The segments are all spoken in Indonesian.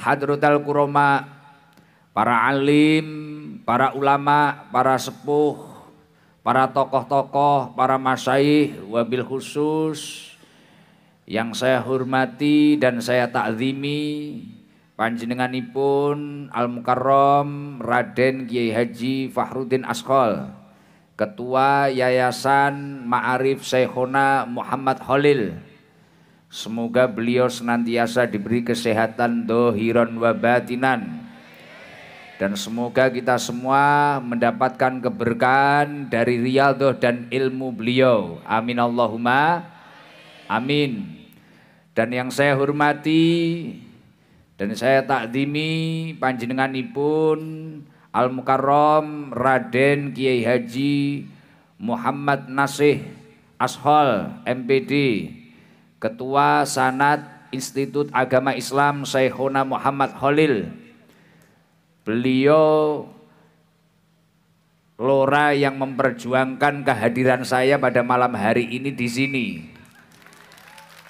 Hadratul Kuroma, para alim, para ulama, para sepuh, para tokoh-tokoh, para masyaikh, wabil khusus yang saya hormati dan saya takzimi, panjenenganipun Al Mukarram Raden Kiai Haji Fakhruddin Ashol, Ketua Yayasan Ma'arif Syekhona Muhammad Khalil. Semoga beliau senantiasa diberi kesehatan dohiron wa batinan, dan semoga kita semua mendapatkan keberkahan dari riyadhah dan ilmu beliau. Amin Allahumma amin. Dan yang saya hormati dan saya takzimi panjenenganipun Al Mukarram Raden Kiai Haji Muhammad Nasih Ashol MPD, Ketua Sanad Institut Agama Islam Syekhona Muhammad Khalil. Beliau lora yang memperjuangkan kehadiran saya pada malam hari ini di sini.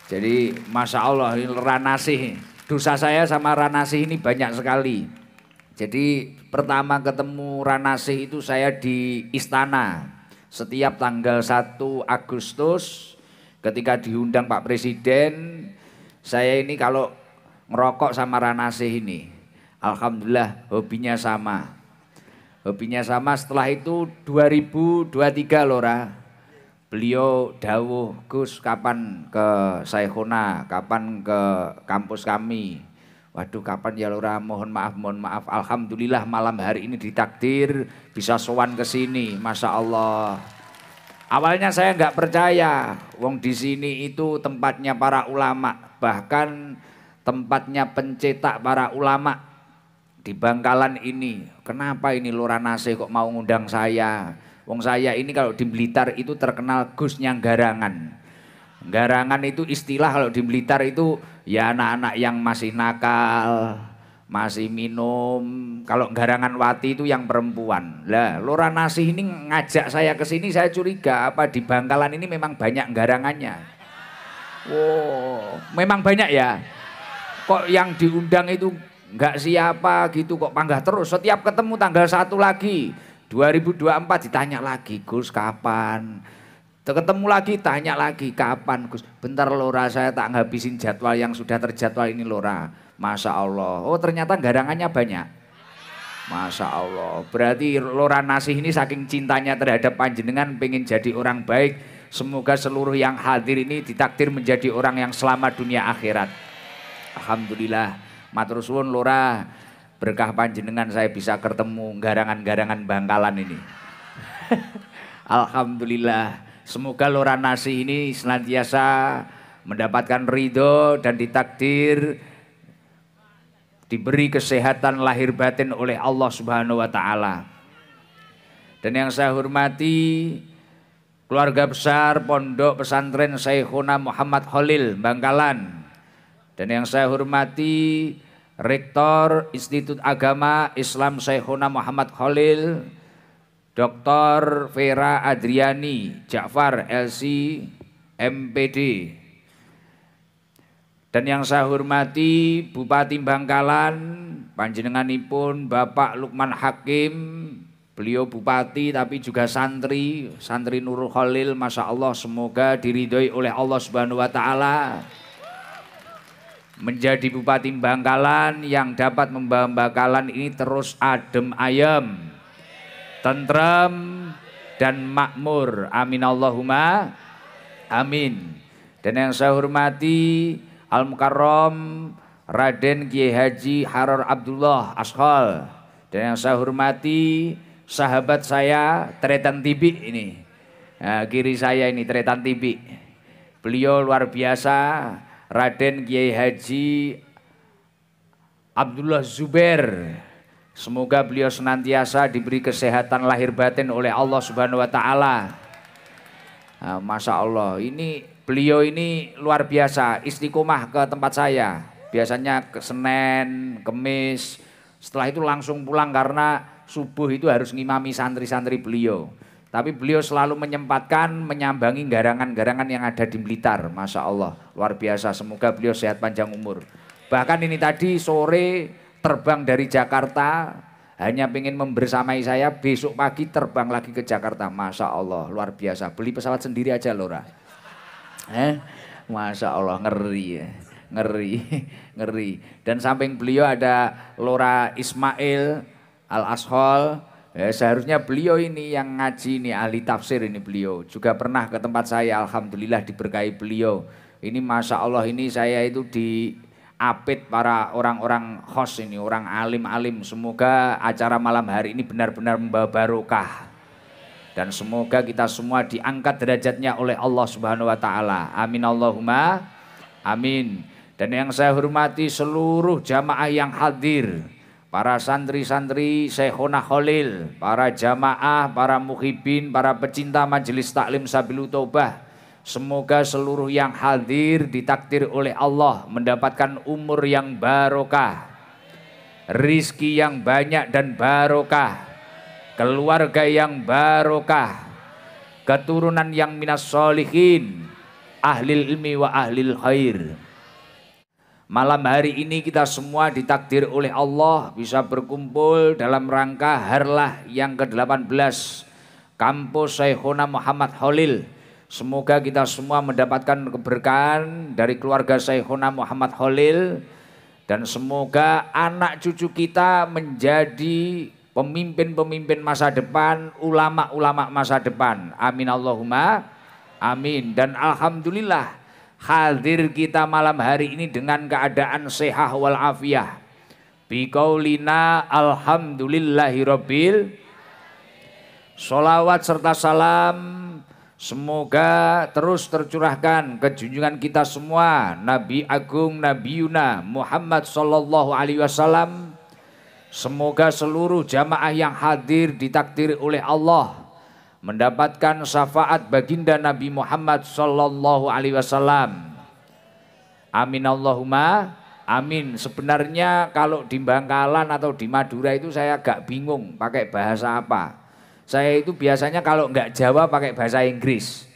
Jadi Masya Allah, Ranasih, dosa saya sama Ranasih ini banyak sekali. Jadi pertama ketemu Ranasih itu saya di istana. Setiap tanggal 1 Agustus ketika diundang Pak Presiden, saya ini kalau ngerokok sama Ranasih ini, alhamdulillah hobinya sama. Hobinya sama. Setelah itu 2023 lora, beliau dawuh, Gus kapan ke Syekhona, kapan ke kampus kami. Waduh kapan ya lora, mohon maaf. Alhamdulillah malam hari ini ditakdir bisa sowan ke sini, Masya Allah. Awalnya saya nggak percaya, wong di sini itu tempatnya para ulama, bahkan tempatnya pencetak para ulama di Bangkalan ini. Kenapa ini Lora Nasih kok mau ngundang saya? Wong saya ini kalau di Blitar itu terkenal Gusnya Garangan. Garangan itu istilah kalau di Blitar itu ya anak-anak yang masih nakal, masih minum. Kalau Garangan Wati itu yang perempuan. Lah Lora Nasih ini ngajak saya ke sini, saya curiga apa di Bangkalan ini memang banyak garangannya. Wow, memang banyak ya. Kok yang diundang itu nggak siapa gitu, kok panggah terus. Setiap ketemu tanggal 1 lagi 2024 ditanya lagi, Gus kapan? Ketemu lagi tanya lagi, kapan Gus? Bentar Lora, saya tak ngabisin jadwal yang sudah terjadwal ini Lora. Masya Allah, oh ternyata garangannya banyak. Masya Allah, berarti Lora Nasih ini saking cintanya terhadap panjenengan pengen jadi orang baik. Semoga seluruh yang hadir ini ditakdir menjadi orang yang selamat dunia akhirat. Alhamdulillah, matur suwun Lora, berkah panjenengan saya bisa ketemu garangan-garangan Bangkalan ini. Alhamdulillah, semoga Lora Nasih ini senantiasa mendapatkan ridho dan ditakdir diberi kesehatan lahir batin oleh Allah Subhanahu wa Ta'ala. Dan yang saya hormati keluarga besar Pondok Pesantren Syekhona Muhammad Khalil Bangkalan. Dan yang saya hormati Rektor Institut Agama Islam Syekhona Muhammad Khalil, Dr. Vera Adriani Ja'far LC MPD. Dan yang saya hormati Bupati Bangkalan, panjenenganipun Bapak Lukman Hakim, beliau bupati tapi juga santri Nurul Khalil, Masya Allah, semoga diridhoi oleh Allah Subhanahu wa Ta'ala menjadi Bupati Bangkalan yang dapat membawa Bangkalan ini terus adem ayem, tentrem dan makmur. Amin Allahumma amin. Dan yang saya hormati Al Mukarram Raden Kiai Haji Haror Abdullah Ashol. Dan yang saya hormati sahabat saya Tretan Tibi ini. Nah, kiri saya ini Tretan Tibi. Beliau luar biasa, Raden Kiai Haji Abdullah Zubair. Semoga beliau senantiasa diberi kesehatan lahir batin oleh Allah Subhanahu wa Ta'ala. Nah, Masya Allah, ini beliau ini luar biasa, istiqomah ke tempat saya. Biasanya ke Senin, Kemis, setelah itu langsung pulang karena subuh itu harus ngimami santri-santri beliau. Tapi beliau selalu menyempatkan menyambangi garangan-garangan yang ada di Blitar. Masya Allah, luar biasa, semoga beliau sehat panjang umur. Bahkan ini tadi sore terbang dari Jakarta, hanya pengen membersamai saya, besok pagi terbang lagi ke Jakarta. Masya Allah, luar biasa. Beli pesawat sendiri aja Lora. Masya Allah, ngeri ya. Ngeri, ngeri. Dan samping beliau ada Lora Ismail Al-Ashol. Ya, seharusnya beliau ini yang ngaji ini, ahli tafsir ini beliau. Juga pernah ke tempat saya, alhamdulillah diberkahi beliau. Ini Masya Allah, ini saya itu diapit para orang-orang host ini, orang alim-alim. Semoga acara malam hari ini benar-benar membawa barokah. Dan semoga kita semua diangkat derajatnya oleh Allah Subhanahu wa Ta'ala. Amin Allahumma amin. Dan yang saya hormati seluruh jamaah yang hadir, para santri-santri Syekhona Khalil, para jamaah, para muhibin, para pecinta majelis taklim Sabilul Taubah. Semoga seluruh yang hadir ditakdir oleh Allah mendapatkan umur yang barokah, rizki yang banyak dan barokah, keluarga yang barokah, keturunan yang minas sholihin, ahlil ilmi wa ahlil khair. Malam hari ini kita semua ditakdir oleh Allah bisa berkumpul dalam rangka harlah yang ke-18 kampus Syekhona Muhammad Khalil. Semoga kita semua mendapatkan keberkahan dari keluarga Syekhona Muhammad Khalil. Dan semoga anak cucu kita menjadi pemimpin-pemimpin masa depan, ulama-ulama masa depan. Amin Allahumma amin. Dan alhamdulillah hadir kita malam hari ini dengan keadaan sehat wal afiyah. Biqaulina alhamdulillahirabbil. Sholawat serta salam semoga terus tercurahkan ke junjungan kita semua Nabi Agung Nabi Yuna Muhammad sallallahu alaihi wasallam. Semoga seluruh jamaah yang hadir ditakdir oleh Allah mendapatkan syafaat baginda Nabi Muhammad sallallahu alaihi wasallam. Amin Allahumma amin. Sebenarnya kalau di Bangkalan atau di Madura itu saya agak bingung pakai bahasa apa. Saya itu biasanya kalau nggak Jawa pakai bahasa Inggris.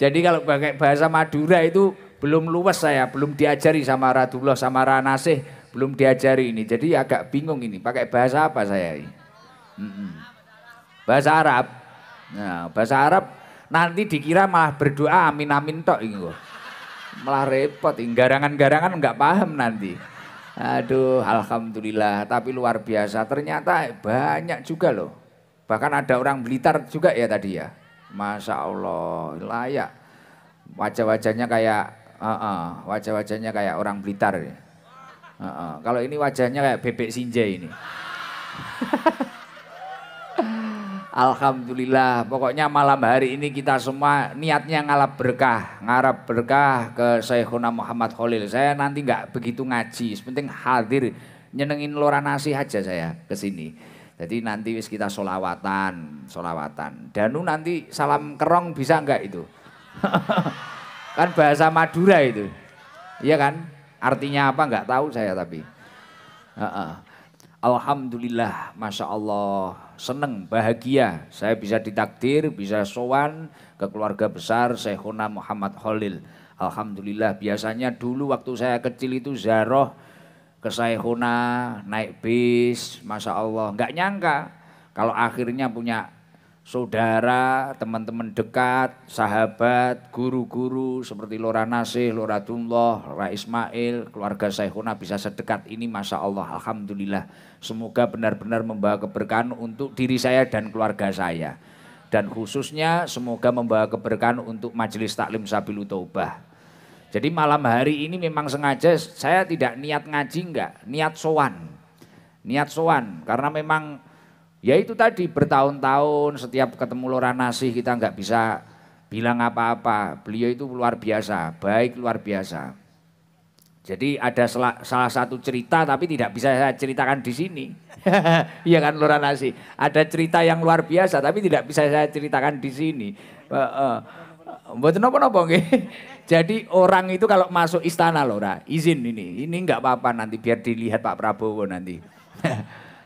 Jadi kalau pakai bahasa Madura itu belum luwes, saya belum diajari sama Radullah sama Ranasih, belum diajari ini. Jadi agak bingung ini pakai bahasa apa saya ini. Bahasa Arab. Nah, bahasa Arab nanti dikira malah berdoa amin amin tok ini kok. Malah repot, garangan-garangan nggak paham nanti. Aduh, alhamdulillah. Tapi luar biasa. Ternyata banyak juga loh. Bahkan ada orang Blitar juga ya tadi ya. Masya Allah, layak. Wajah-wajahnya kayak, wajah-wajahnya kayak orang Blitar. Ya. Kalau ini wajahnya kayak bebek sinjai ini. Alhamdulillah, pokoknya malam hari ini kita semua niatnya ngarap berkah ke Syekhona Muhammad Khalil. Saya nanti nggak begitu ngaji, penting hadir nyenengin Lora Nasih aja saya ke sini. Jadi nanti wis kita solawatan. Danu nanti salam kerong bisa nggak itu? Kan bahasa Madura itu, iya kan? Artinya apa nggak tahu saya tapi. Alhamdulillah, Masya Allah, seneng, bahagia saya bisa ditakdir, bisa sowan ke keluarga besar Syekhona Muhammad Khalil. Alhamdulillah, biasanya dulu waktu saya kecil itu ziarah ke Syekhona naik bis, Masya Allah, nggak nyangka kalau akhirnya punya saudara, teman-teman dekat, sahabat, guru-guru seperti Lora Nasih, Lora Dunloh, Lora Ismail, keluarga Syekhona bisa sedekat ini, Masya Allah, alhamdulillah. Semoga benar-benar membawa keberkahan untuk diri saya dan keluarga saya. Dan khususnya semoga membawa keberkahan untuk Majelis Taklim Sabilul Taubah. Jadi malam hari ini memang sengaja saya tidak niat ngaji, enggak, niat sowan. Niat sowan karena memang ya itu tadi bertahun-tahun setiap ketemu Lora Nasih kita nggak bisa bilang apa-apa. Beliau itu luar biasa, baik luar biasa. Jadi ada salah satu cerita tapi tidak bisa saya ceritakan di sini. Iya kan Lora Nasih. Ada cerita yang luar biasa tapi tidak bisa saya ceritakan di sini. Mboten napa-napa nggih. Jadi orang itu kalau masuk istana Lora, izin ini nggak apa-apa nanti biar dilihat Pak Prabowo nanti.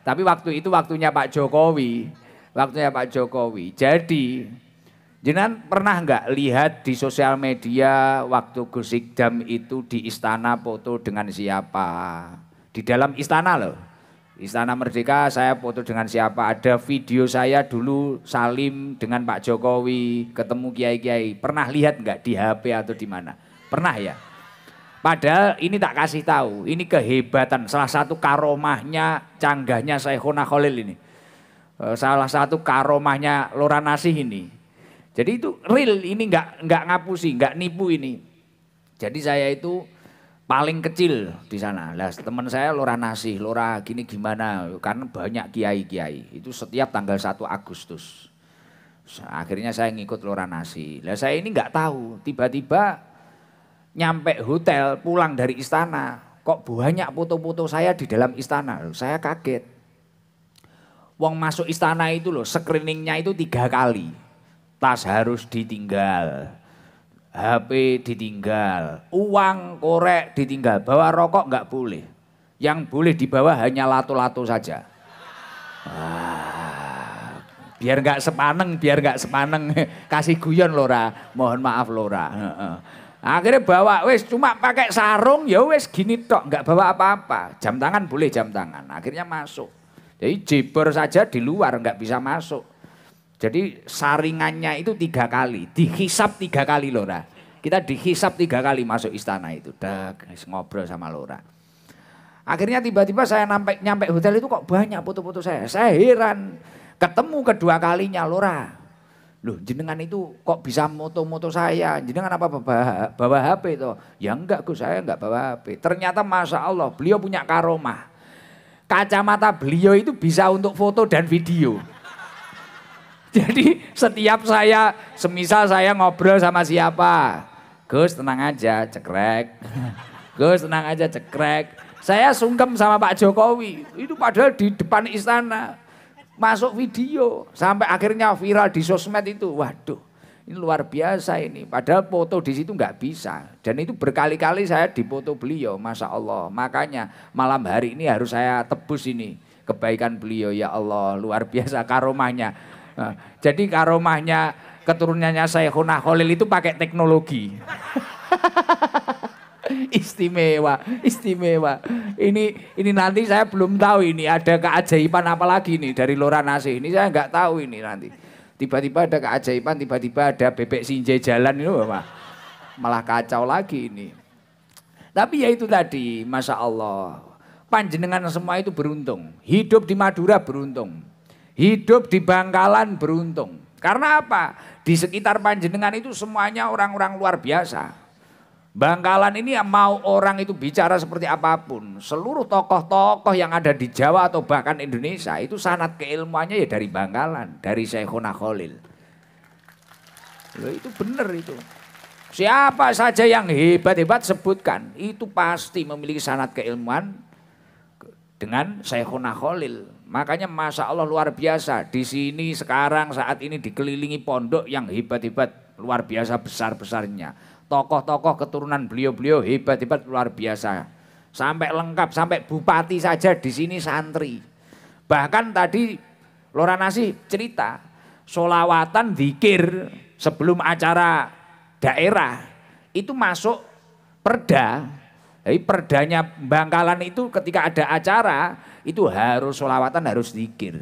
Tapi waktu itu waktunya Pak Jokowi, Jadi Jenengan pernah nggak lihat di sosial media waktu Gus Ikdam itu di istana foto dengan siapa? Di dalam istana loh. Istana Merdeka saya foto dengan siapa? Ada video saya dulu salim dengan Pak Jokowi, ketemu kiai-kiai. Pernah lihat nggak di HP atau di mana? Pernah ya? Padahal ini tak kasih tahu, ini kehebatan salah satu karomahnya canggahnya Syekhona Khalil ini. Salah satu karomahnya Lora Nasih ini. Jadi itu real, ini nggak ngapusi, nggak nipu ini. Jadi saya itu paling kecil di sana. Lah teman saya Lora Nasih, Lora gini gimana? Karena banyak kiai-kiai. Itu setiap tanggal 1 Agustus. Akhirnya saya ngikut Lora Nasih. Lah saya ini nggak tahu, tiba-tiba nyampe hotel pulang dari istana, kok banyak foto-foto saya di dalam istana. Saya kaget. Wong masuk istana itu loh, screeningnya itu 3 kali. Tas harus ditinggal, HP ditinggal, uang korek ditinggal, bawa rokok nggak boleh. Yang boleh dibawa hanya lato-lato saja. Biar nggak sepaneng, kasih guyon Lora, mohon maaf Lora. Akhirnya bawa wes cuma pakai sarung ya wes gini tok, nggak bawa apa-apa. Jam tangan boleh jam tangan. Akhirnya masuk. Jadi jeber saja di luar nggak bisa masuk. Jadi saringannya itu 3 kali, dihisap 3 kali Lora. Kita dihisap 3 kali masuk istana itu. Dah ngobrol sama Lora. Akhirnya tiba-tiba saya nyampe hotel itu kok banyak foto-foto saya. Saya heran. Ketemu kedua kalinya Lora. Loh jenengan itu kok bisa moto-moto saya, jenengan apa bawa HP itu? Ya enggak Gus, saya enggak bawa HP. Ternyata Masya Allah beliau punya karomah. Kacamata beliau itu bisa untuk foto dan video. Jadi setiap saya, semisal saya ngobrol sama siapa, Gus tenang aja cekrek, Gus tenang aja cekrek. Saya sungkem sama Pak Jokowi, itu padahal di depan istana. Masuk video sampai akhirnya viral di sosmed itu. Waduh, ini luar biasa ini. Padahal foto di situ nggak bisa. Dan itu berkali-kali saya dipoto beliau, Masya Allah. Makanya malam hari ini harus saya tebus ini kebaikan beliau. Ya Allah, luar biasa karomahnya. Nah, jadi karomahnya keturunannya Syekhona Khalil itu pakai teknologi. Istimewa, istimewa. Ini nanti saya belum tahu ini ada keajaiban apa lagi nih dari Lora Nasih. Ini saya nggak tahu ini nanti. Tiba-tiba ada keajaiban, tiba-tiba ada bebek sinjai jalan ini malah kacau lagi ini. Tapi ya itu tadi, Masya Allah. Panjenengan semua itu beruntung. Hidup di Madura beruntung. Hidup di Bangkalan beruntung. Karena apa? Di sekitar panjenengan itu semuanya orang-orang luar biasa. Bangkalan ini mau orang itu bicara seperti apapun, seluruh tokoh-tokoh yang ada di Jawa atau bahkan Indonesia itu sanad keilmuannya ya dari Bangkalan, dari Syekhona Khalil. Loh, itu benar itu. Siapa saja yang hebat-hebat sebutkan, itu pasti memiliki sanad keilmuan dengan Syekhona Khalil. Makanya Masya Allah luar biasa. Di sini sekarang saat ini dikelilingi pondok yang hebat-hebat, luar biasa besar-besarnya. Tokoh-tokoh keturunan beliau-beliau hebat-hebat luar biasa. Sampai lengkap, sampai bupati saja di sini santri. Bahkan tadi Lora Nasih cerita, sholawatan dzikir sebelum acara daerah itu masuk perda. Jadi perdanya Bangkalan itu ketika ada acara itu harus sholawatan, harus dzikir.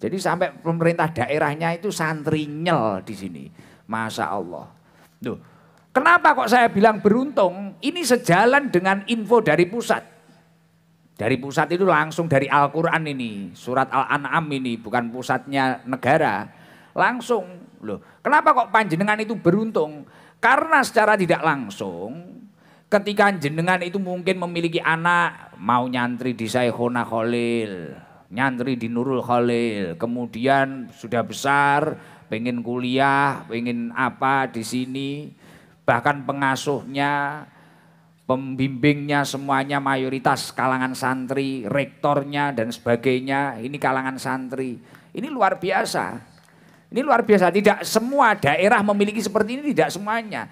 Jadi sampai pemerintah daerahnya itu santri nyel di sini. Masya Allah. Tuh. Kenapa kok saya bilang beruntung? Ini sejalan dengan info dari pusat. Dari pusat itu langsung dari Al-Quran ini. Surat Al-An'am ini bukan pusatnya negara. Langsung. Loh, kenapa kok panjenengan itu beruntung? Karena secara tidak langsung ketika jenengan itu mungkin memiliki anak. Mau nyantri di Syekhona Khalil. Nyantri di Nurul Khalil. Kemudian sudah besar, pengen kuliah, pengen apa di sini. Bahkan pengasuhnya, pembimbingnya semuanya mayoritas kalangan santri, rektornya dan sebagainya ini kalangan santri. Ini luar biasa. Ini luar biasa, tidak semua daerah memiliki seperti ini, tidak semuanya.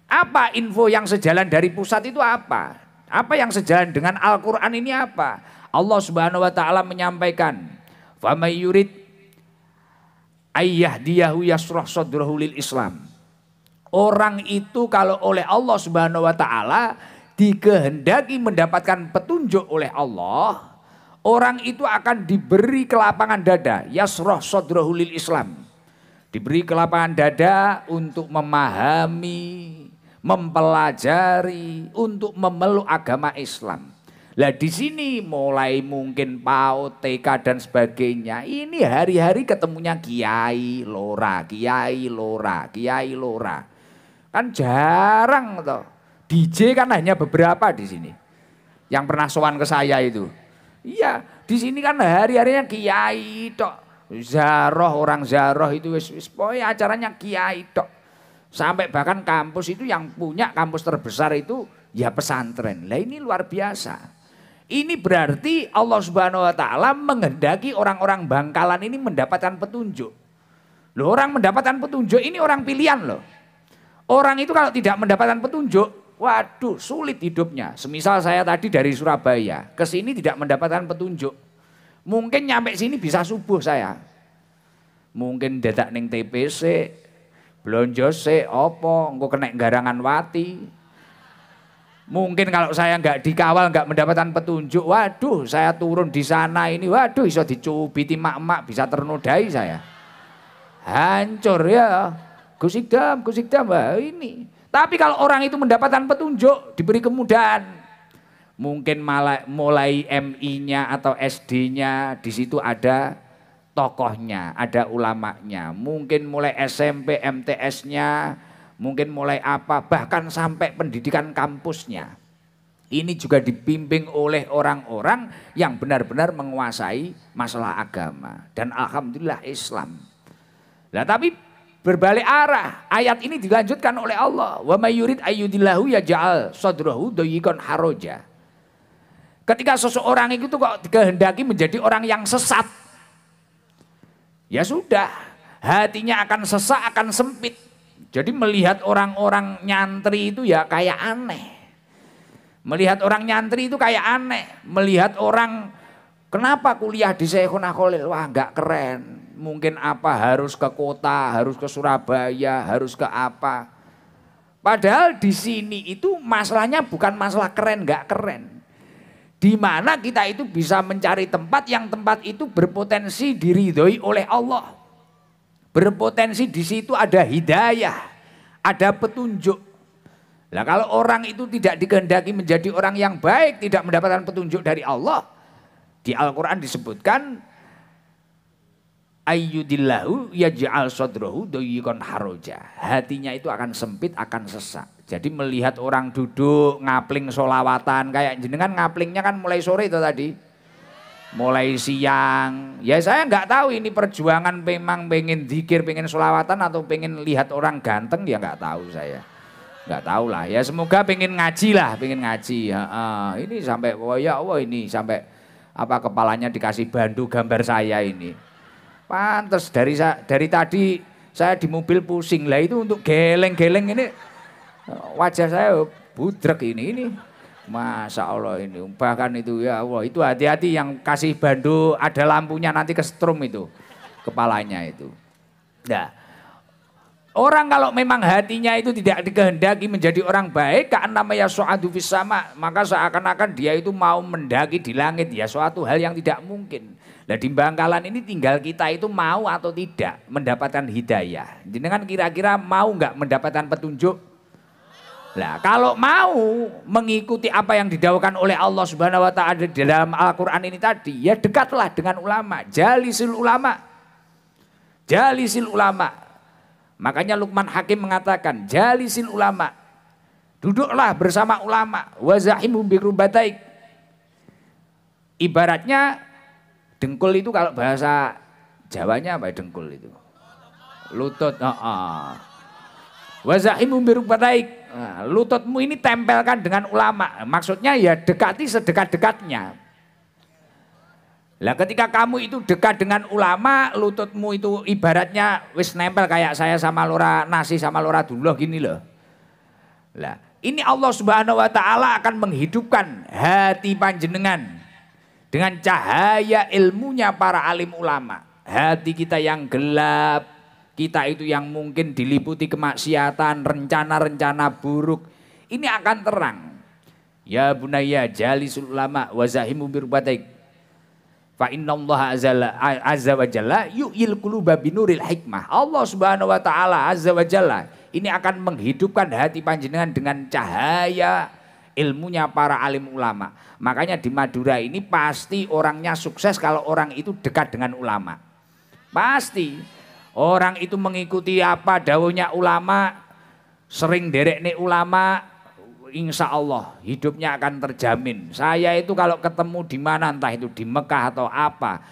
Apa info yang sejalan dari pusat itu apa? Apa yang sejalan dengan Al-Quran ini apa? Allah Subhanahu wa Ta'ala menyampaikan, "Faman yurid ayyahdiyahu yashrah sadrahu lil Islam. Orang itu kalau oleh Allah Subhanahu wa taala dikehendaki mendapatkan petunjuk oleh Allah, orang itu akan diberi kelapangan dada, yashrah sadrahu lil Islam. Diberi kelapangan dada untuk memahami, mempelajari, untuk memeluk agama Islam. Lah di sini mulai mungkin PAUD, TK dan sebagainya. Ini hari-hari ketemunya kiai lora, kiai lora, kiai lora. Kan jarang toh. DJ kan hanya beberapa di sini. Yang pernah sowan ke saya itu. Iya, di sini kan hari-harinya kiai tok. Zaroh, orang zaroh itu pokoknya acaranya kiai tok. Sampai bahkan kampus itu yang punya kampus terbesar itu ya pesantren. Lah ini luar biasa. Ini berarti Allah Subhanahu wa taala menghendaki orang-orang Bangkalan ini mendapatkan petunjuk. Loh, orang mendapatkan petunjuk ini orang pilihan loh. Orang itu kalau tidak mendapatkan petunjuk, waduh sulit hidupnya. Semisal saya tadi dari Surabaya, ke sini tidak mendapatkan petunjuk. Mungkin nyampe sini bisa subuh saya. Mungkin dadak ning TPC, blonjo se opo, engko kena garangan wati. Mungkin kalau saya nggak dikawal, nggak mendapatkan petunjuk, waduh saya turun di sana ini, waduh iso dicubiti mak-mak, bisa ternodai saya. Hancur ya, Gus Ikdam, wah ini. Tapi kalau orang itu mendapatkan petunjuk, diberi kemudahan. Mungkin mulai MI-nya atau SD-nya, di situ ada tokohnya, ada ulamanya. Mungkin mulai SMP, MTS-nya, mungkin mulai apa, bahkan sampai pendidikan kampusnya. Ini juga dibimbing oleh orang-orang yang benar-benar menguasai masalah agama. Dan alhamdulillah Islam. Nah tapi berbalik arah, ayat ini dilanjutkan oleh Allah. Wa may yurid ayyudillahu yaj'al sadrahu dayyqan haraja. Ketika seseorang itu kok dikehendaki menjadi orang yang sesat, ya sudah, hatinya akan sesak, akan sempit. Jadi melihat orang-orang nyantri itu ya kayak aneh. Melihat orang nyantri itu kayak aneh. Melihat orang kenapa kuliah di Syekhona Khalil, wah nggak keren. Mungkin apa harus ke kota, harus ke Surabaya, harus ke apa. Padahal di sini itu masalahnya bukan masalah keren nggak keren. Di mana kita itu bisa mencari tempat yang tempat itu berpotensi diridhoi oleh Allah. Berpotensi di situ ada hidayah, ada petunjuk. Nah kalau orang itu tidak dikehendaki menjadi orang yang baik, tidak mendapatkan petunjuk dari Allah, di Al-Quran disebutkan ayyudillahu yaj'al sadrahu dayyqan haraja. Hatinya itu akan sempit, akan sesak. Jadi melihat orang duduk ngapling solawatan, kayak jenengan ngaplingnya kan mulai sore itu tadi. Mulai siang, ya saya nggak tahu ini perjuangan memang pengen zikir, pengen sholawatan atau pengen lihat orang ganteng, ya nggak tahu saya, nggak tahu lah. Ya semoga pengen ngaji lah, pengen ngaji. Ini sampai, oh ya Allah ini sampai apa kepalanya dikasih bandu gambar saya ini. Pantes dari tadi saya di mobil pusing lah itu untuk geleng-geleng ini wajah saya budrek ini. Masya Allah ini, bahkan itu ya Allah, itu hati-hati yang kasih bandu ada lampunya nanti kesetrum itu, kepalanya itu. Nah, orang kalau memang hatinya itu tidak dikehendaki menjadi orang baik, kan namanya su'adu fis sama, maka seakan-akan dia itu mau mendaki di langit, ya suatu hal yang tidak mungkin. Nah di Bangkalan ini tinggal kita itu mau atau tidak mendapatkan hidayah. Jenengan kira-kira mau nggak mendapatkan petunjuk? Nah, kalau mau mengikuti apa yang didawahkan oleh Allah Subhanahu wa taala di dalam Al-Qur'an ini tadi, ya dekatlah dengan ulama, jalisil ulama. Jalisil ulama. Makanya Luqman Hakim mengatakan, jalisil ulama. Duduklah bersama ulama, wazahimhum birubataik. Ibaratnya dengkul itu kalau bahasa Jawanya apa dengkul itu? Lutut, wazahimhum birubataik. Nah, lututmu ini tempelkan dengan ulama. Maksudnya ya dekati sedekat-dekatnya. Lah ketika kamu itu dekat dengan ulama, lututmu itu ibaratnya wis nempel kayak saya sama Lora Nasi sama Lora Dullah gini loh. Lah, ini Allah Subhanahu wa taala akan menghidupkan hati panjenengan dengan cahaya ilmunya para alim ulama. hati kita yang gelap, kita itu yang mungkin diliputi kemaksiatan, rencana-rencana buruk, ini akan terang. Ya bunayya jalisul ulama wa zahimu birbatik. Fa innallaha azza wa jalla yu'il quluba binuril hikmah. Allah Subhanahu wa taala azza wa jalla ini akan menghidupkan hati panjenengan dengan cahaya ilmunya para alim ulama. Makanya di Madura ini pasti orangnya sukses kalau orang itu dekat dengan ulama. Pasti orang itu mengikuti apa dawuhnya ulama, sering derekne ulama, insya Allah hidupnya akan terjamin. Saya itu kalau ketemu di mana, entah itu di Mekah atau apa,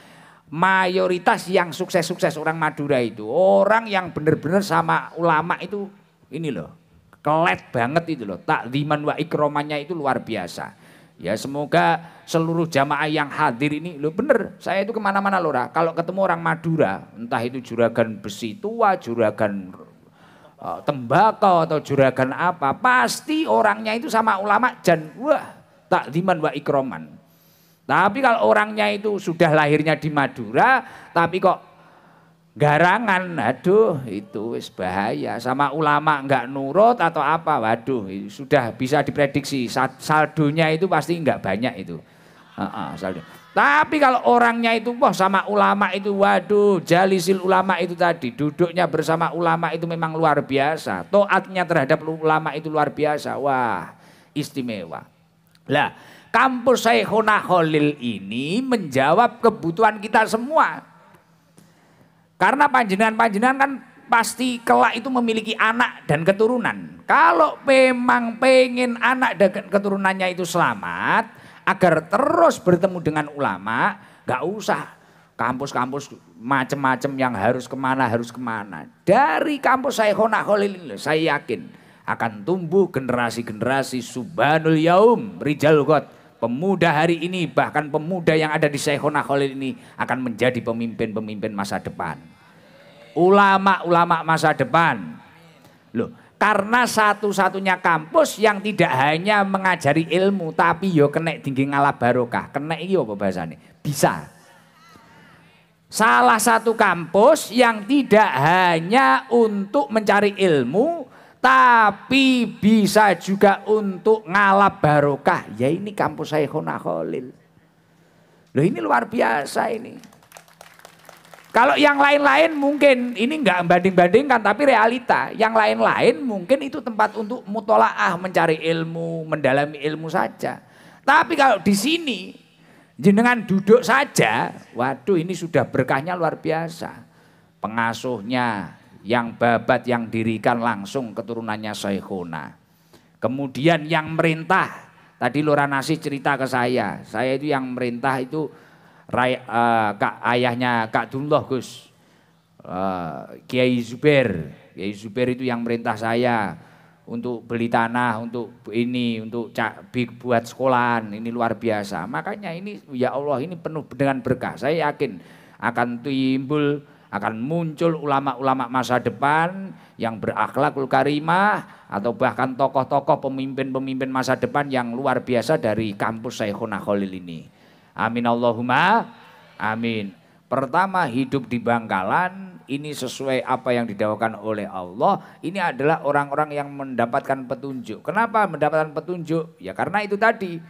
mayoritas yang sukses-sukses orang Madura itu orang yang benar-benar sama ulama itu ini loh, kelet banget itu loh, takziman wa ikromannya itu luar biasa. Ya semoga seluruh jamaah yang hadir ini, loh bener, saya itu kemana-mana loh, kalau ketemu orang Madura, entah itu juragan besi tua, juragan tembakau atau juragan apa, pasti orangnya itu sama ulama dan wah takziman wa ikroman. Tapi kalau orangnya itu sudah lahirnya di Madura, tapi kok garangan, aduh itu wis bahaya, sama ulama enggak nurut atau apa, waduh sudah bisa diprediksi saldonya itu pasti enggak banyak itu. Saldo. Tapi kalau orangnya itu wah sama ulama itu, waduh jalisil ulama itu tadi, duduknya bersama ulama itu memang luar biasa, taatnya terhadap ulama itu luar biasa, wah istimewa. Lah kampus Syekhona Khalil ini menjawab kebutuhan kita semua. Karena panjenengan kan pasti kelak itu memiliki anak dan keturunan. Kalau memang pengen anak dan keturunannya itu selamat, agar terus bertemu dengan ulama, gak usah kampus-kampus macam-macam yang harus kemana. Dari kampus Syekhona Khalil ini saya yakin akan tumbuh generasi-generasi subhanul yaum rijal ghad. Pemuda hari ini, bahkan pemuda yang ada di Syekhona Khalil ini akan menjadi pemimpin-pemimpin masa depan. Ulama-ulama masa depan. Loh, karena satu-satunya kampus yang tidak hanya mengajari ilmu, tapi yo kena tinggi ngalap barokah. Kena iki apa bahasane? Bisa. Salah satu kampus yang tidak hanya untuk mencari ilmu, tapi bisa juga untuk ngalap barokah. Ya ini kampus Syekhona Khalil. Loh ini luar biasa ini. Kalau yang lain-lain mungkin ini enggak banding-bandingkan tapi realita. Yang lain-lain mungkin itu tempat untuk mutolaah, mencari ilmu, mendalami ilmu saja. Tapi kalau di sini jenengan duduk saja, waduh ini sudah berkahnya luar biasa. Pengasuhnya yang babat yang dirikan langsung keturunannya Syekhona. Kemudian yang merintah, tadi Lora Nasi cerita ke saya itu yang merintah itu ayahnya Kak Dullah Gus, Kiai Zubair itu yang merintah saya untuk beli tanah, untuk ini, untuk buat sekolahan, ini luar biasa. Makanya ini ya Allah ini penuh dengan berkah. Saya yakin akan timbul, akan muncul ulama-ulama masa depan yang berakhlakul karimah atau bahkan tokoh-tokoh pemimpin-pemimpin masa depan yang luar biasa dari kampus Syekhona Khalil ini. Amin Allahumma amin. Pertama hidup di Bangkalan ini sesuai apa yang didakwakan oleh Allah. Ini adalah orang-orang yang mendapatkan petunjuk. Kenapa mendapatkan petunjuk? Ya karena itu tadi.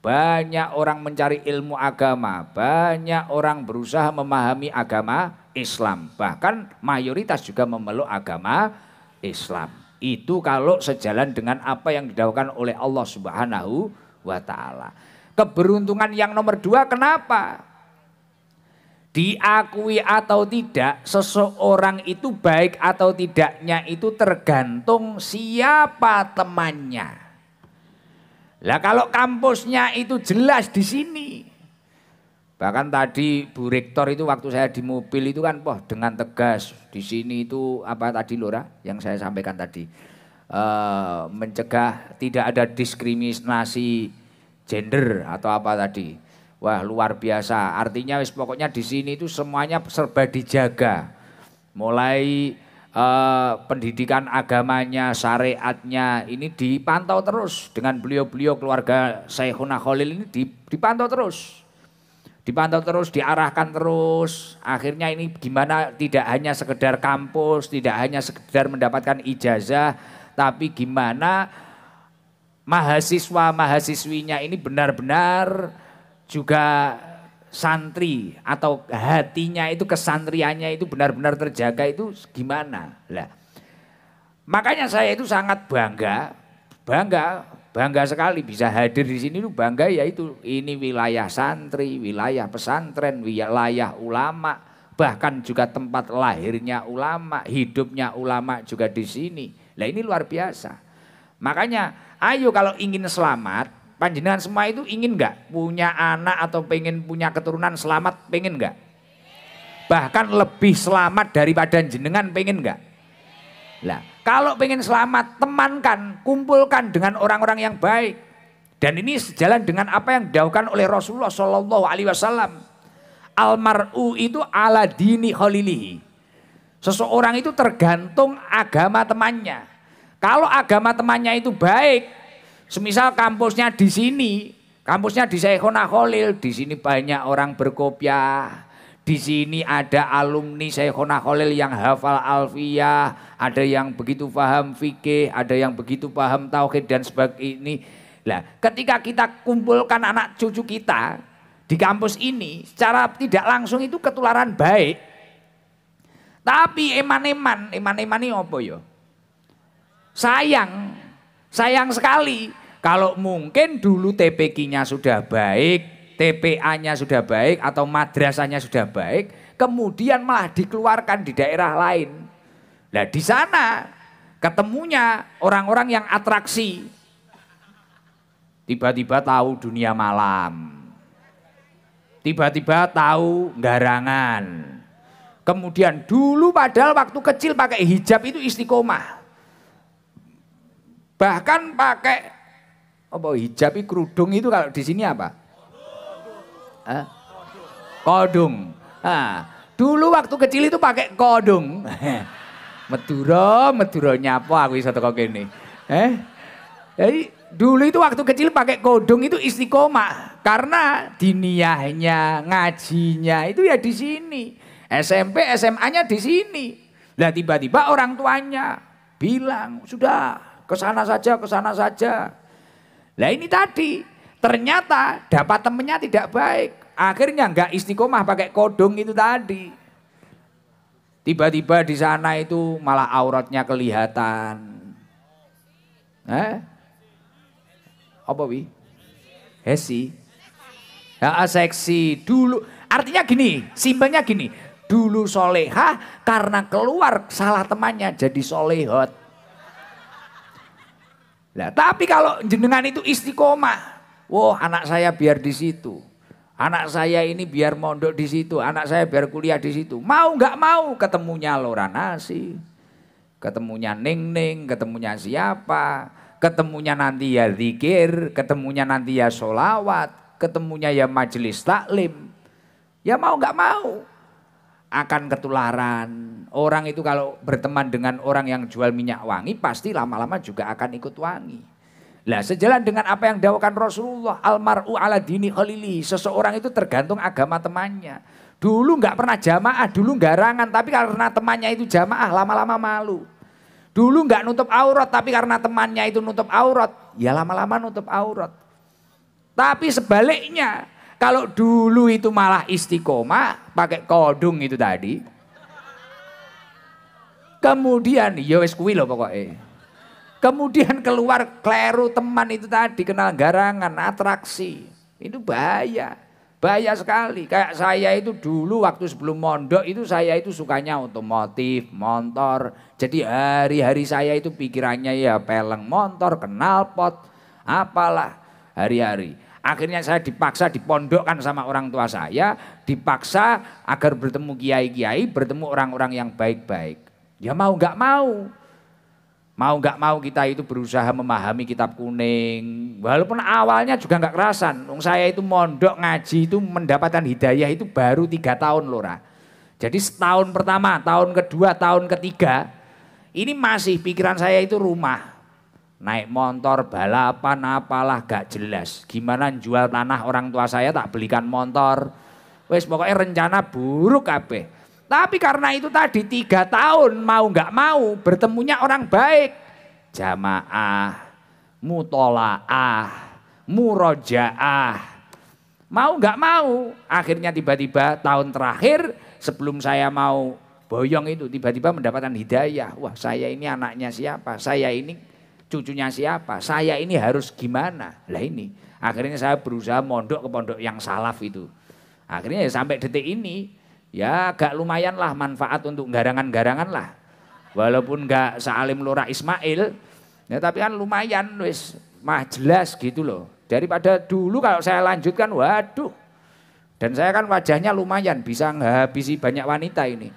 Banyak orang mencari ilmu agama, banyak orang berusaha memahami agama Islam, bahkan mayoritas juga memeluk agama Islam. Itu kalau sejalan dengan apa yang didakwakan oleh Allah Subhanahu wa taala. Keberuntungan yang nomor dua, kenapa? Diakui atau tidak, seseorang itu baik atau tidaknya itu tergantung siapa temannya. Lah kalau kampusnya itu jelas di sini. Bahkan tadi Bu Rektor itu waktu saya di mobil itu kan dengan tegas di sini itu apa tadi Lora yang saya sampaikan tadi, mencegah tidak ada diskriminasi gender atau apa tadi. Wah luar biasa. Artinya pokoknya di sini itu semuanya serba dijaga. Mulai pendidikan agamanya, syariatnya ini dipantau terus dengan beliau-beliau keluarga Syekhona Khalil ini dipantau terus. Dipantau terus, diarahkan terus. Akhirnya ini gimana tidak hanya sekedar kampus, tidak hanya sekedar mendapatkan ijazah, tapi gimana mahasiswa-mahasiswinya ini benar-benar juga santri atau hatinya itu kesantriannya itu benar-benar terjaga itu gimana. Lah, makanya saya itu sangat bangga sekali bisa hadir di sini tuh bangga yaitu ini wilayah santri, wilayah pesantren, wilayah ulama, bahkan juga tempat lahirnya ulama, hidupnya ulama juga di sini. Lah ini luar biasa. Makanya ayo kalau ingin selamat, panjenengan semua itu ingin enggak punya anak atau pengen punya keturunan selamat, pengen enggak? Bahkan lebih selamat daripada jenengan, pengen enggak? Lah, kalau pengen selamat, temankan, kumpulkan dengan orang-orang yang baik. Dan ini sejalan dengan apa yang dilakukan oleh Rasulullah Shallallahu Alaihi Wasallam. Almar'u itu ala dini khalilihi. Seseorang itu tergantung agama temannya. Kalau agama temannya itu baik, semisal kampusnya di sini, kampusnya di Syekhona Khalil, di sini banyak orang berkopiah. Di sini ada alumni Syekhona Khalil yang hafal alfiyah, ada yang begitu paham fikih, ada yang begitu paham tauhid dan sebagainya. Lah, ketika kita kumpulkan anak cucu kita di kampus ini, secara tidak langsung itu ketularan baik. Tapi eman-eman ini apa ya? Sayang sekali kalau mungkin dulu TPQ-nya sudah baik, TPA-nya sudah baik atau madrasahnya sudah baik, kemudian malah dikeluarkan di daerah lain. Nah di sana ketemunya orang-orang yang atraksi, tiba-tiba tahu dunia malam, tiba-tiba tahu garangan. Kemudian dulu padahal waktu kecil pakai hijab itu istiqomah, bahkan pakai apa hijab kerudung itu kalau di sini apa? Kodung. Nah, dulu waktu kecil itu pakai kodung. Meduro nyapa aku iso teko kene. Jadi dulu itu waktu kecil pakai kodung itu istiqomah karena diniyahnya, ngajinya itu ya di sini. SMP, SMA-nya di sini. Lah tiba-tiba orang tuanya bilang, "Sudah, ke sana saja." Lah ini tadi ternyata dapat temennya tidak baik. Akhirnya enggak istiqomah pakai kodong itu tadi. Tiba-tiba di sana itu malah auratnya kelihatan. Apa wi? Hesi. Ya, seksi dulu. Artinya gini, simpelnya gini. Dulu solehah karena keluar salah temannya jadi solehot. Lah, tapi kalau jenengan itu istiqomah, wah anak saya biar di situ, anak saya ini biar mondok di situ, anak saya biar kuliah di situ. Mau nggak mau ketemunya Lora Nasi, ketemunya Ning, ketemunya siapa, ketemunya nanti ya zikir, ketemunya nanti ya sholawat, ketemunya ya majelis taklim. Ya mau nggak mau akan ketularan. Orang itu kalau berteman dengan orang yang jual minyak wangi pasti lama-lama juga akan ikut wangi. Lah sejalan dengan apa yang dilakukan Rasulullah, almar'u ala dini khalili, seseorang itu tergantung agama temannya. Dulu nggak pernah jamaah, dulu garangan, tapi karena temannya itu jamaah lama-lama malu. Dulu nggak nutup aurat, tapi karena temannya itu nutup aurat, ya lama-lama nutup aurat. Tapi sebaliknya, kalau dulu itu malah istiqomah pakai kodung itu tadi. Kemudian ya wis kuwi lho pokoknya. Kemudian keluar kleru teman itu tadi, kenal garangan, atraksi. Itu bahaya. Bahaya sekali. Kayak saya itu dulu waktu sebelum mondok itu saya itu sukanya otomotif, motor. Jadi hari-hari saya itu pikirannya ya peleng motor, knalpot, apalah hari-hari. Akhirnya saya dipaksa dipondokkan sama orang tua saya, dipaksa agar bertemu kiai-kiai, bertemu orang-orang yang baik-baik. Ya mau nggak mau. Mau nggak mau kita itu berusaha memahami kitab kuning. Walaupun awalnya juga nggak kerasan. Saya itu mondok ngaji itu mendapatkan hidayah itu baru 3 tahun Lora. Jadi setahun pertama, tahun kedua, tahun ketiga. Ini masih pikiran saya itu rumah. Naik motor, balapan apalah gak jelas. Gimana jual tanah orang tua saya tak belikan motor. Wis pokoknya rencana buruk kabeh. Tapi karena itu tadi 3 tahun mau nggak mau bertemunya orang baik. Jamaah, mutolaah, murojaah. Mau nggak mau. Akhirnya tiba-tiba tahun terakhir sebelum saya mau boyong itu tiba-tiba mendapatkan hidayah. Wah, saya ini anaknya siapa? Saya ini cucunya siapa? Saya ini harus gimana? Lah ini. Akhirnya saya berusaha mondok ke pondok yang salaf itu. Akhirnya ya sampai detik ini ya agak lumayan lah manfaat untuk garangan-garangan lah. Walaupun nggak sealim Lurah Ismail, ya tapi kan lumayan wis mah jelas gitu loh. Daripada dulu kalau saya lanjutkan, waduh. Dan saya kan wajahnya lumayan bisa nghabisi banyak wanita ini.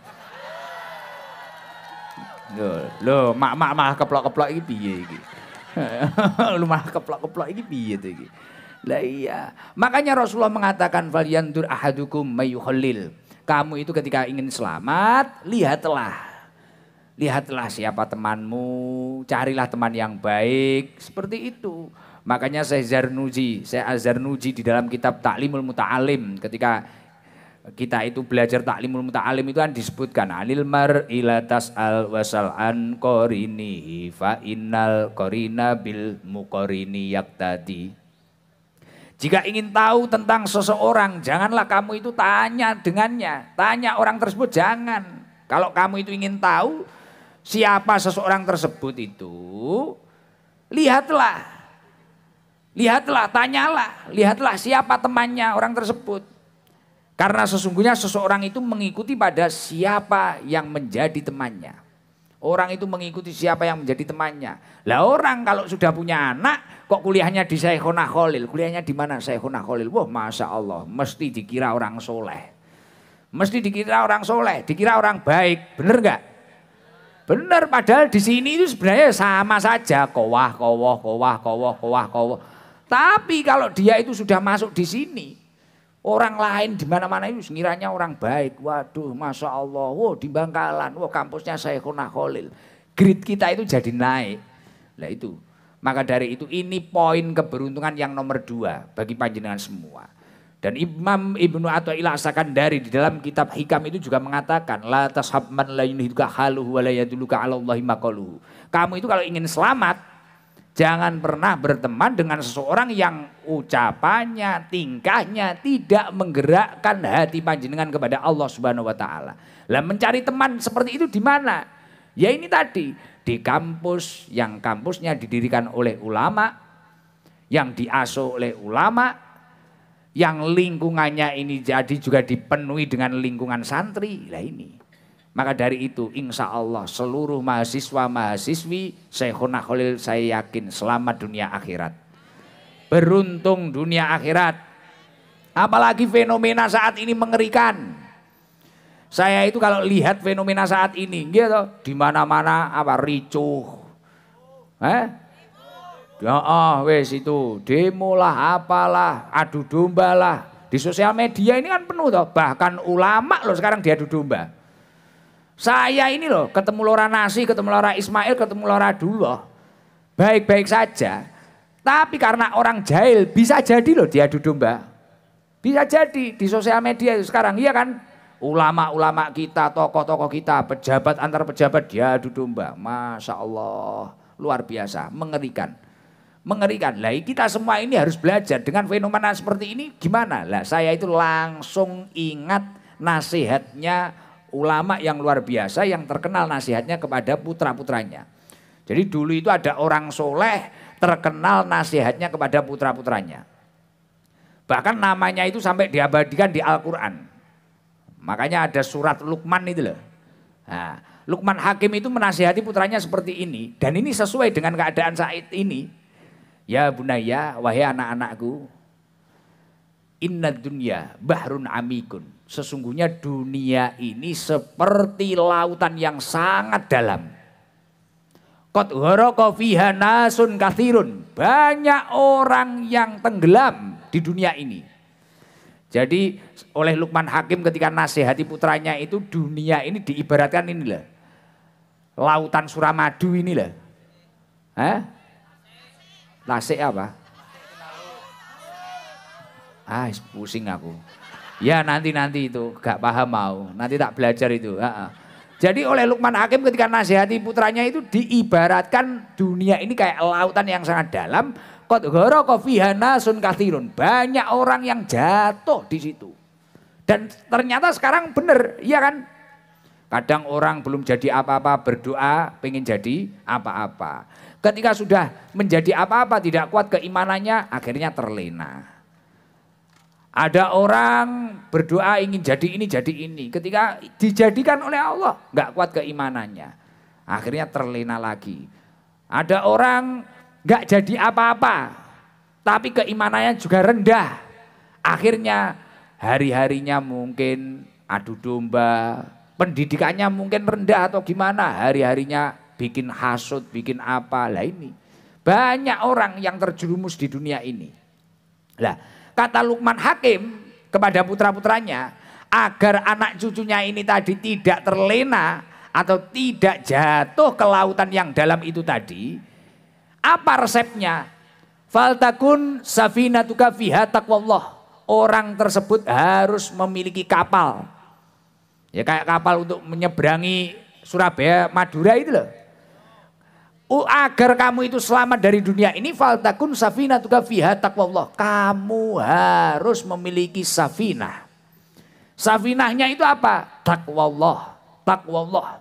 Loh, mak keplok-keplok iki piye iki? Lu mah keplok-keplok iki piye to iki? Lah iya. Makanya Rasulullah mengatakan falyandur ahadukum mayukhallil. Kamu itu ketika ingin selamat, lihatlah. Lihatlah siapa temanmu, carilah teman yang baik, seperti itu. Makanya Syekh Az-Zarnuji di dalam kitab Ta'limul Muta'alim ketika kita itu belajar Ta'limul Muta'alim itu kan disebutkan alil mar'i la tas'al wasal an qarinihi fa innal qarina bil muqarini yaqtadi. Jika ingin tahu tentang seseorang, janganlah kamu itu tanya dengannya. Tanya orang tersebut, jangan. Kalau kamu itu ingin tahu siapa seseorang tersebut itu, lihatlah. Lihatlah, tanyalah. Lihatlah siapa temannya orang tersebut. Karena sesungguhnya seseorang itu mengikuti pada siapa yang menjadi temannya. Orang itu mengikuti siapa yang menjadi temannya. Lah orang kalau sudah punya anak, kok kuliahnya di Syekhona Khalil. Kuliahnya di mana Syekhona Khalil? Wah, Masya Allah, mesti dikira orang soleh. Mesti dikira orang soleh, dikira orang baik. Bener gak? Bener, padahal di sini itu sebenarnya sama saja. Kowah. Tapi kalau dia itu sudah masuk di sini, orang lain di mana-mana itu ngiranya orang baik. Waduh, Masya Allah. Wah, di Bangkalan. Wah, kampusnya Syekhona Khalil. Grade kita itu jadi naik. Lah itu. Maka dari itu ini poin keberuntungan yang nomor 2 bagi panjenengan semua. Dan Imam Ibnu Athaillah As-Sakandari di dalam kitab Hikam itu juga mengatakan la tashab man la yunhiduka haluhu wa la yadulluka 'ala Allahi maqaluhu. Kamu itu kalau ingin selamat, jangan pernah berteman dengan seseorang yang ucapannya, tingkahnya tidak menggerakkan hati panjenengan kepada Allah Subhanahu wa taala. Lah mencari teman seperti itu di mana? Ya ini tadi, di kampus yang kampusnya didirikan oleh ulama, yang diasuh oleh ulama, yang lingkungannya ini jadi juga dipenuhi dengan lingkungan santri. Lah ini. Maka dari itu insya Allah seluruh mahasiswa-mahasiswi Syekhona Khalil saya yakin selamat dunia akhirat. Beruntung dunia akhirat. Apalagi fenomena saat ini mengerikan. Saya itu kalau lihat fenomena saat ini gitu, di mana-mana apa ricuh. Ya wes itu demo lah apalah, adu domba lah. Di sosial media ini kan penuh toh, bahkan ulama loh sekarang diadu domba. Saya ini loh ketemu Lora Nasi, ketemu Lora Ismail, ketemu Lora Dullah. Baik-baik saja. Tapi karena orang jahil bisa jadi loh diadu domba. Bisa jadi di sosial media itu sekarang, iya kan? Ulama-ulama kita, tokoh-tokoh kita, pejabat antar pejabat diadu domba. Masya Allah, luar biasa, mengerikan. Mengerikan. Lah kita semua ini harus belajar dengan fenomena seperti ini gimana? Lah saya itu langsung ingat nasihatnya ulama yang luar biasa yang terkenal nasihatnya kepada putra-putranya. Jadi dulu itu ada orang soleh terkenal nasihatnya kepada putra-putranya. Bahkan namanya itu sampai diabadikan di Al-Quran. Makanya ada surat Luqman itu loh. Nah, Luqman Hakim itu menasihati putranya seperti ini. Dan ini sesuai dengan keadaan saat ini. Ya bunaya, wahai anak-anakku, inna dunya bahrun amikun. Sesungguhnya dunia ini seperti lautan yang sangat dalam. Qad gharaqa fiha nasun katsirun. Banyak orang yang tenggelam di dunia ini. Jadi oleh Luqman Hakim ketika nasihati putranya itu dunia ini diibaratkan inilah. Lautan Suramadu inilah. Lasik apa? Pusing aku. Ya nanti itu gak paham mau. Nanti tak belajar itu. Jadi oleh Luqman Hakim ketika nasihati putranya itu diibaratkan dunia ini kayak lautan yang sangat dalam. Qad gharaqa fiha nasun katsirun. Banyak orang yang jatuh di situ. Dan ternyata sekarang benar, iya kan? Kadang orang belum jadi apa-apa berdoa pengen jadi apa-apa. Ketika sudah menjadi apa-apa tidak kuat keimanannya akhirnya terlena. Ada orang berdoa ingin jadi ini. Ketika dijadikan oleh Allah nggak kuat keimanannya. Akhirnya terlena lagi. Ada orang nggak jadi apa-apa. Tapi keimanannya juga rendah. Akhirnya hari-harinya mungkin adu domba. Pendidikannya mungkin rendah atau gimana. Hari-harinya bikin hasut, bikin apa. Lah ini. Banyak orang yang terjerumus di dunia ini. Lah. Kata Luqman Hakim kepada putra-putranya agar anak cucunya ini tadi tidak terlena atau tidak jatuh ke lautan yang dalam itu tadi. Apa resepnya? Faltakun safinatuka fiha taqwallah. Orang tersebut harus memiliki kapal. Ya kayak kapal untuk menyeberangi Surabaya Madura itu loh. Agar kamu itu selamat dari dunia ini faltakun safinatuka fiha taqwallah. Kamu harus memiliki safinah. Safinahnya itu apa? Taqwallah. Taqwallah.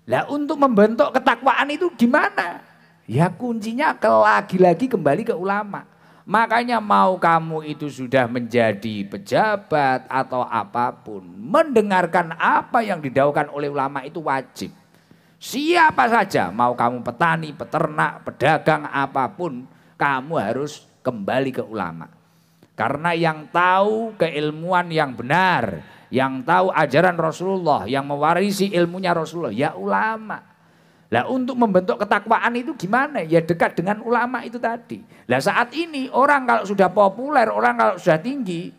Lah untuk membentuk ketakwaan itu gimana? Ya kuncinya lagi-lagi kembali ke ulama. Makanya mau kamu itu sudah menjadi pejabat atau apapun. Mendengarkan apa yang didaukan oleh ulama itu wajib. Siapa saja, mau kamu petani, peternak, pedagang, apapun, kamu harus kembali ke ulama. Karena yang tahu keilmuan yang benar, yang tahu ajaran Rasulullah, yang mewarisi ilmunya Rasulullah, ya ulama. Lah untuk membentuk ketakwaan itu gimana? Ya dekat dengan ulama itu tadi. Lah saat ini orang kalau sudah populer, orang kalau sudah tinggi,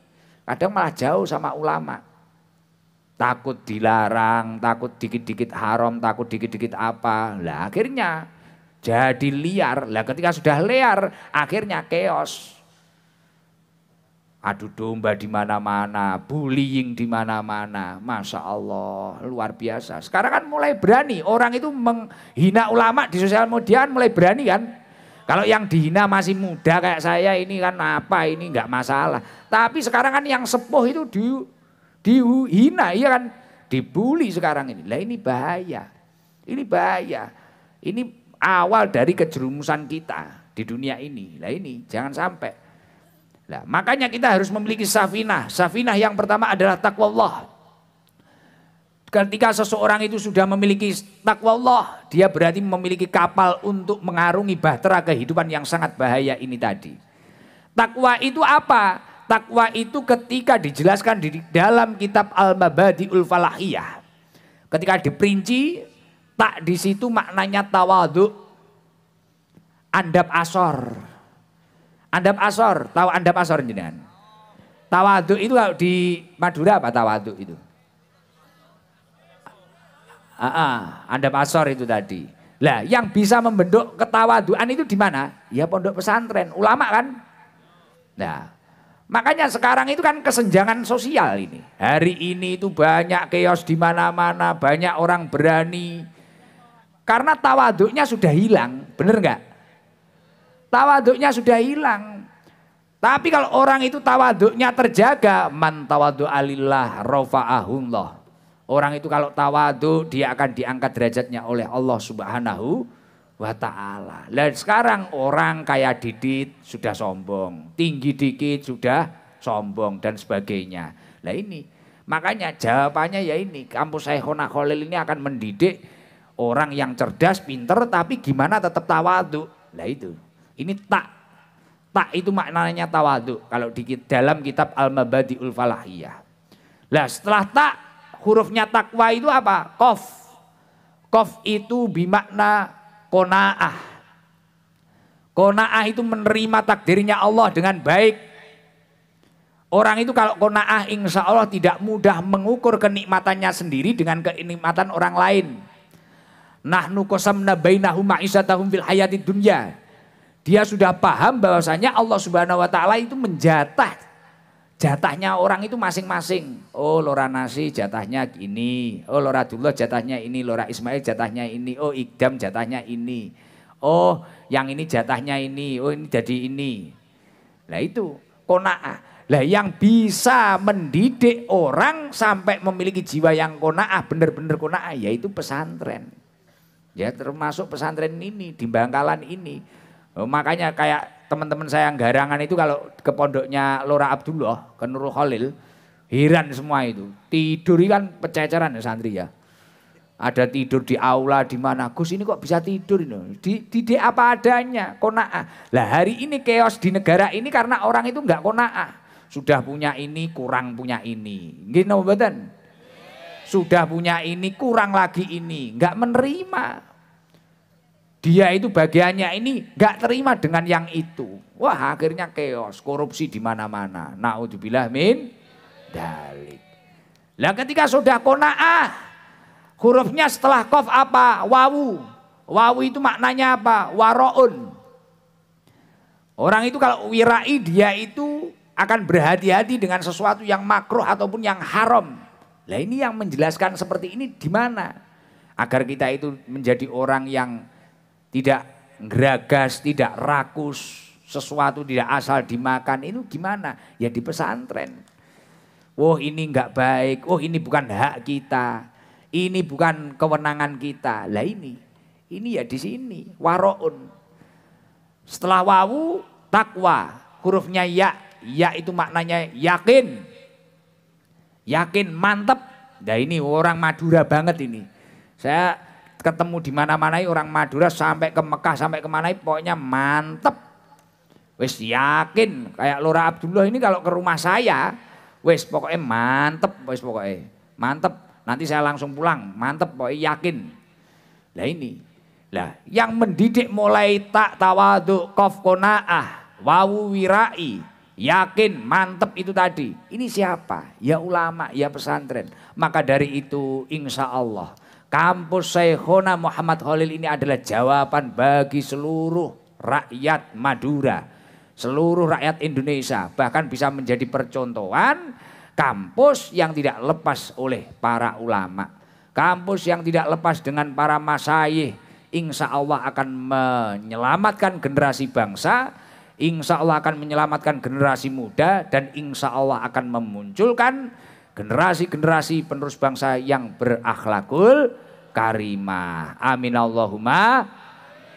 kadang malah jauh sama ulama. Takut dilarang, takut dikit-dikit haram, takut dikit-dikit apa. Lah akhirnya jadi liar. Lah ketika sudah liar akhirnya chaos. Adu domba di mana-mana, bullying di mana-mana. Masya Allah, luar biasa. Sekarang kan mulai berani. Orang itu menghina ulama di sosial media mulai berani kan. Kalau yang dihina masih muda kayak saya ini kan apa ini nggak masalah. Tapi sekarang kan yang sepuh itu dihina, iya kan, dibully sekarang ini. Lah ini bahaya, ini bahaya. Ini awal dari kejerumusan kita di dunia ini. Lah ini jangan sampai. Lah makanya kita harus memiliki safinah. Safinah yang pertama adalah taqwallah. Ketika seseorang itu sudah memiliki taqwallah, dia berarti memiliki kapal untuk mengarungi bahtera kehidupan yang sangat bahaya ini tadi. Takwa itu apa? Takwa itu ketika dijelaskan di dalam kitab Al-Mabadi'ul Falahiyah. Ketika diperinci, tak di situ maknanya tawadhu. Andap asor. Andap asor, tahu andap asor jenengan? Tawadhu itu kalau di Madura apa tawadhu itu? Andap asor itu tadi. Lah yang bisa membentuk ketawaduan itu di mana? Ya pondok pesantren, ulama kan? Nah, makanya sekarang itu kan kesenjangan sosial ini. Hari ini itu banyak chaos di mana-mana, banyak orang berani. Karena tawaduknya sudah hilang, bener nggak? Tawaduknya sudah hilang. Tapi kalau orang itu tawaduknya terjaga, man tawadu'a lillah rafa'ahullah. Orang itu kalau tawaduk dia akan diangkat derajatnya oleh Allah Subhanahu wa ta'ala. Dan sekarang orang kaya dikit sudah sombong, tinggi dikit sudah sombong dan sebagainya. Nah ini makanya jawabannya ya ini, kampus Syekhona Khalil ini akan mendidik orang yang cerdas, pinter tapi gimana tetap tawaduk. Nah itu, ini tak itu maknanya tawaduk kalau di dalam kitab Al-Mabadi'ul Falahiyah. Nah setelah tak, hurufnya takwa itu apa? Qaf. Qaf itu bimakna qanaah. Qanaah itu menerima takdirnya Allah dengan baik. Orang itu kalau qanaah insya Allah tidak mudah mengukur kenikmatannya sendiri dengan kenikmatan orang lain. Nahnu qasamna bainahum ma'isatahum fil hayatid dunya. Dia sudah paham bahwasanya Allah Subhanahu wa taala itu menjatah jatahnya orang itu masing-masing. Oh Lora Nasi jatahnya gini, oh Lora Abdullah jatahnya ini, Lora Ismail jatahnya ini, oh Ikdam jatahnya ini, oh yang ini jatahnya ini, oh ini jadi ini. Nah itu qanaah. Lah yang bisa mendidik orang sampai memiliki jiwa yang qanaah, benar-benar qanaah yaitu pesantren. Ya termasuk pesantren ini di Bangkalan ini. Oh, makanya kayak teman-teman saya yang Garangan itu kalau ke pondoknya Lora Abdullah, ke Nurul Khalil, heran semua itu. Tidur kan pececeran ya santri ya. Ada tidur di aula di mana, Gus ini kok bisa tidur ini? Didik apa adanya, qanaah. Lah hari ini chaos di negara ini karena orang itu enggak qanaah. Sudah punya ini kurang punya ini. Nggih napa mboten? Sudah punya ini kurang lagi ini, enggak menerima. Dia itu bagiannya ini nggak terima dengan yang itu. Wah akhirnya chaos, korupsi di mana-mana. Naudzubillah min dalik. Lah ketika sudah qanaah, hurufnya setelah qaf apa? Wawu. Wawu itu maknanya apa? Waroun. Orang itu kalau wirai dia itu akan berhati-hati dengan sesuatu yang makruh ataupun yang haram. Lah ini yang menjelaskan seperti ini di mana? Agar kita itu menjadi orang yang tidak geragas, tidak rakus, sesuatu tidak asal dimakan, itu gimana? Ya di pesantren. Oh ini enggak baik, oh ini bukan hak kita, ini bukan kewenangan kita. Lah ini ya di sini, waroun. Setelah wawu, takwa, hurufnya ya itu maknanya yakin. Yakin, mantep. Nah ini orang Madura banget ini. Saya ketemu di mana-mana orang Madura sampai ke Mekah sampai kemana pokoknya mantep. Wis yakin kayak Lora Abdullah ini kalau ke rumah saya wis pokoknya mantep, wis pokoknya mantep. Nanti saya langsung pulang, mantep pokoknya yakin. Lah ini. Lah yang mendidik mulai tak tawadhu qaf qanaah wawu wirai yakin mantep itu tadi. Ini siapa? Ya ulama, ya pesantren. Maka dari itu insya Allah kampus Syekhona Muhammad Khalil ini adalah jawaban bagi seluruh rakyat Madura, seluruh rakyat Indonesia, bahkan bisa menjadi percontohan kampus yang tidak lepas oleh para ulama, kampus yang tidak lepas dengan para masyayikh. Insya Allah akan menyelamatkan generasi bangsa, insya Allah akan menyelamatkan generasi muda, dan insya Allah akan memunculkan generasi-generasi penerus bangsa yang berakhlakul karimah. Amin Allahumma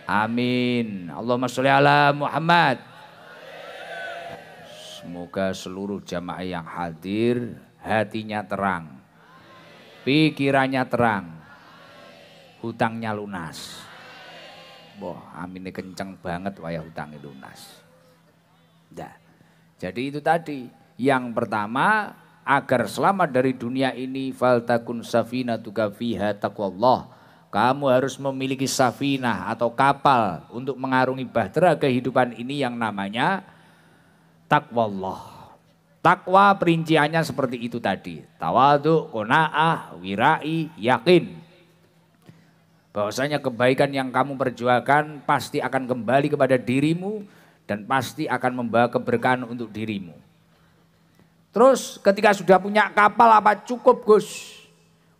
amin. Allahumma sholli ala Muhammad. Semoga seluruh jamaah yang hadir hatinya terang, pikirannya terang, hutangnya lunas. Wah, aminnya kenceng banget wayah hutangnya lunas. Nah, jadi itu tadi yang pertama. Agar selamat dari dunia ini faltakun safinatuka fiha taqwallah. Kamu harus memiliki safinah atau kapal untuk mengarungi bahtera kehidupan ini yang namanya taqwallah. Takwa perinciannya seperti itu tadi. Tawadhu, qanaah, wirai, yakin. Bahwasanya kebaikan yang kamu perjuangkan pasti akan kembali kepada dirimu dan pasti akan membawa keberkahan untuk dirimu. Terus ketika sudah punya kapal apa cukup Gus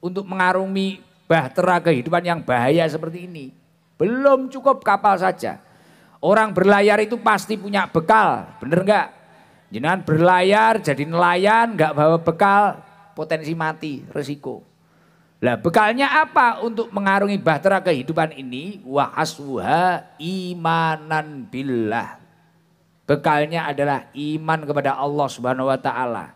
untuk mengarungi bahtera kehidupan yang bahaya seperti ini? Belum cukup kapal saja. Orang berlayar itu pasti punya bekal, bener enggak? Jangan berlayar jadi nelayan enggak bawa bekal, potensi mati, resiko. Lah bekalnya apa untuk mengarungi bahtera kehidupan ini? Wa hasbuha imanan billah. Bekalnya adalah iman kepada Allah Subhanahu wa taala.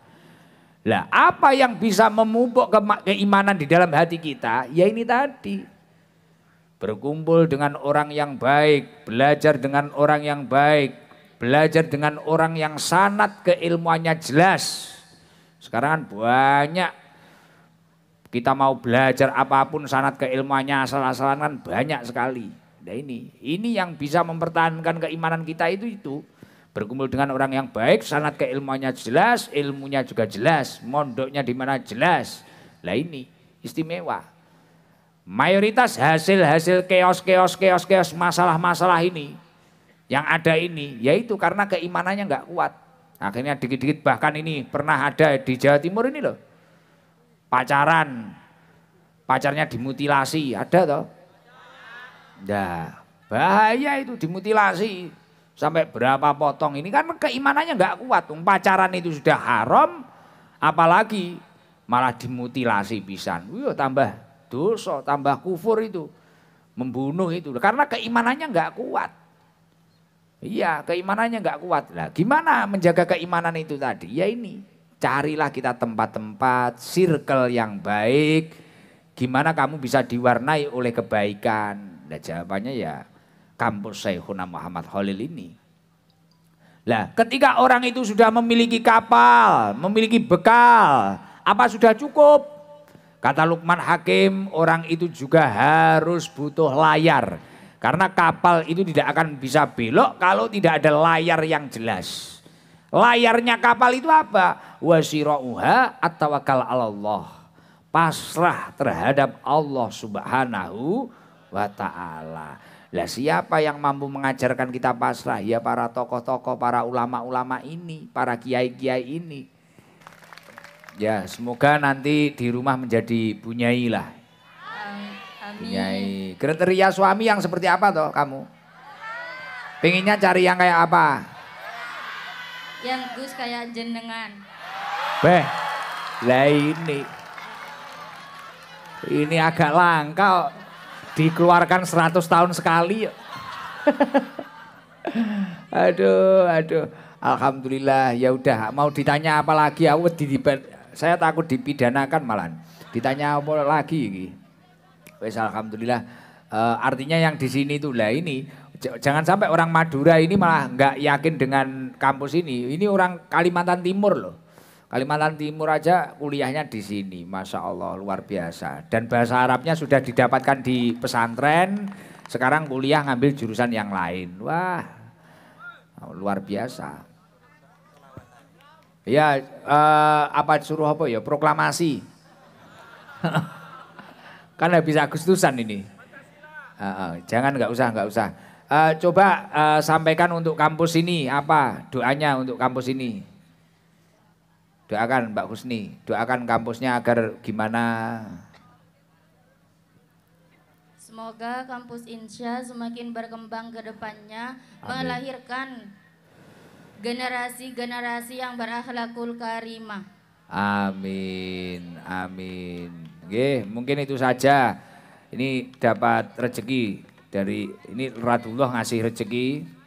Lah, apa yang bisa memupuk keimanan di dalam hati kita? Ya ini tadi. Berkumpul dengan orang yang baik, belajar dengan orang yang baik, belajar dengan orang yang sanad keilmuannya jelas. Sekarang kan banyak kita mau belajar apapun sanad keilmuannya asal-asalan kan banyak sekali. Nah ini yang bisa mempertahankan keimanan kita itu. Berkumpul dengan orang yang baik, sanad keilmuannya jelas, ilmunya juga jelas, mondoknya di mana jelas. Lah ini istimewa. Mayoritas hasil keos masalah-masalah ini yang ada ini, yaitu karena keimanannya nggak kuat. Akhirnya dikit-dikit bahkan ini pernah ada di Jawa Timur ini loh. Pacarnya dimutilasi, ada toh? Nah, bahaya itu dimutilasi. Sampai berapa potong, ini kan keimanannya nggak kuat. Pacaran itu sudah haram, apalagi malah dimutilasi pisan. Wih, tambah dosa, tambah kufur itu. Membunuh itu, karena keimanannya nggak kuat. Iya, keimanannya nggak kuat. Lah, gimana menjaga keimanan itu tadi? Ya ini, carilah kita tempat-tempat, circle yang baik. Gimana kamu bisa diwarnai oleh kebaikan? Nah, jawabannya ya kampus Syekhuna Muhammad Khalil ini. Lah, ketika orang itu sudah memiliki kapal, memiliki bekal, apa sudah cukup? Kata Luqman Hakim, orang itu juga harus butuh layar. Karena kapal itu tidak akan bisa belok kalau tidak ada layar yang jelas. Layarnya kapal itu apa? Wasirauha at-tawakkal 'alallah. Pasrah terhadap Allah Subhanahu wa ta'ala. Lah siapa yang mampu mengajarkan kita pasrah? Ya para tokoh-tokoh, para ulama-ulama ini, para kiai-kiai ini. Ya semoga nanti di rumah menjadi bunyai lah. Bunyai. Kriteria suami yang seperti apa toh kamu? Pengennya cari yang kayak apa? Yang Gus kayak jenengan. Beh, lah ini agak langka. Dikeluarkan 100 tahun sekali. Aduh. Alhamdulillah, ya udah mau ditanya apa lagi? Saya takut dipidanakan malah. Ditanya apa lagi ini? Wes alhamdulillah. Artinya yang di sini tuh lah ini jangan sampai orang Madura ini malah nggak yakin dengan kampus ini. Ini orang Kalimantan Timur loh. Kalimantan Timur aja kuliahnya di sini, masya Allah luar biasa. Dan bahasa Arabnya sudah didapatkan di pesantren. Sekarang kuliah ngambil jurusan yang lain. Wah, luar biasa. Ya, apa suruh apa ya? Proklamasi. Kan habis Agustusan ini. Jangan nggak usah. Coba sampaikan untuk kampus ini apa doanya untuk kampus ini. Doakan Mbak Husni, doakan kampusnya agar gimana. Semoga kampus Insya semakin berkembang ke depannya, melahirkan generasi-generasi yang berakhlakul karimah. Amin. Oke, mungkin itu saja. Ini dapat rezeki dari ini Radullah ngasih rezeki.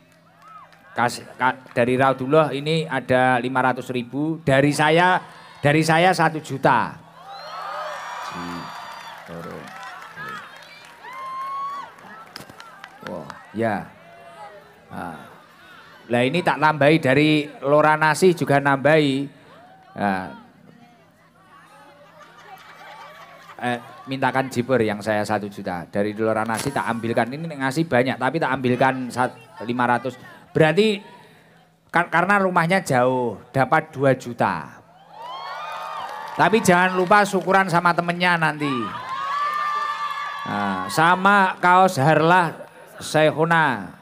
Dari Raudullah ini ada 500.000, dari saya 1 juta. Oh, ya. Nah ini tak nambahi dari Lora Nasi juga nambahi. Mintakan jiper yang saya 1 juta. Dari Lora Nasi tak ambilkan, ini ngasih banyak tapi tak ambilkan 500. Berarti karena rumahnya jauh, dapat 2 juta. Tapi jangan lupa syukuran sama temennya nanti. Sama kaos Harlah Syekhuna,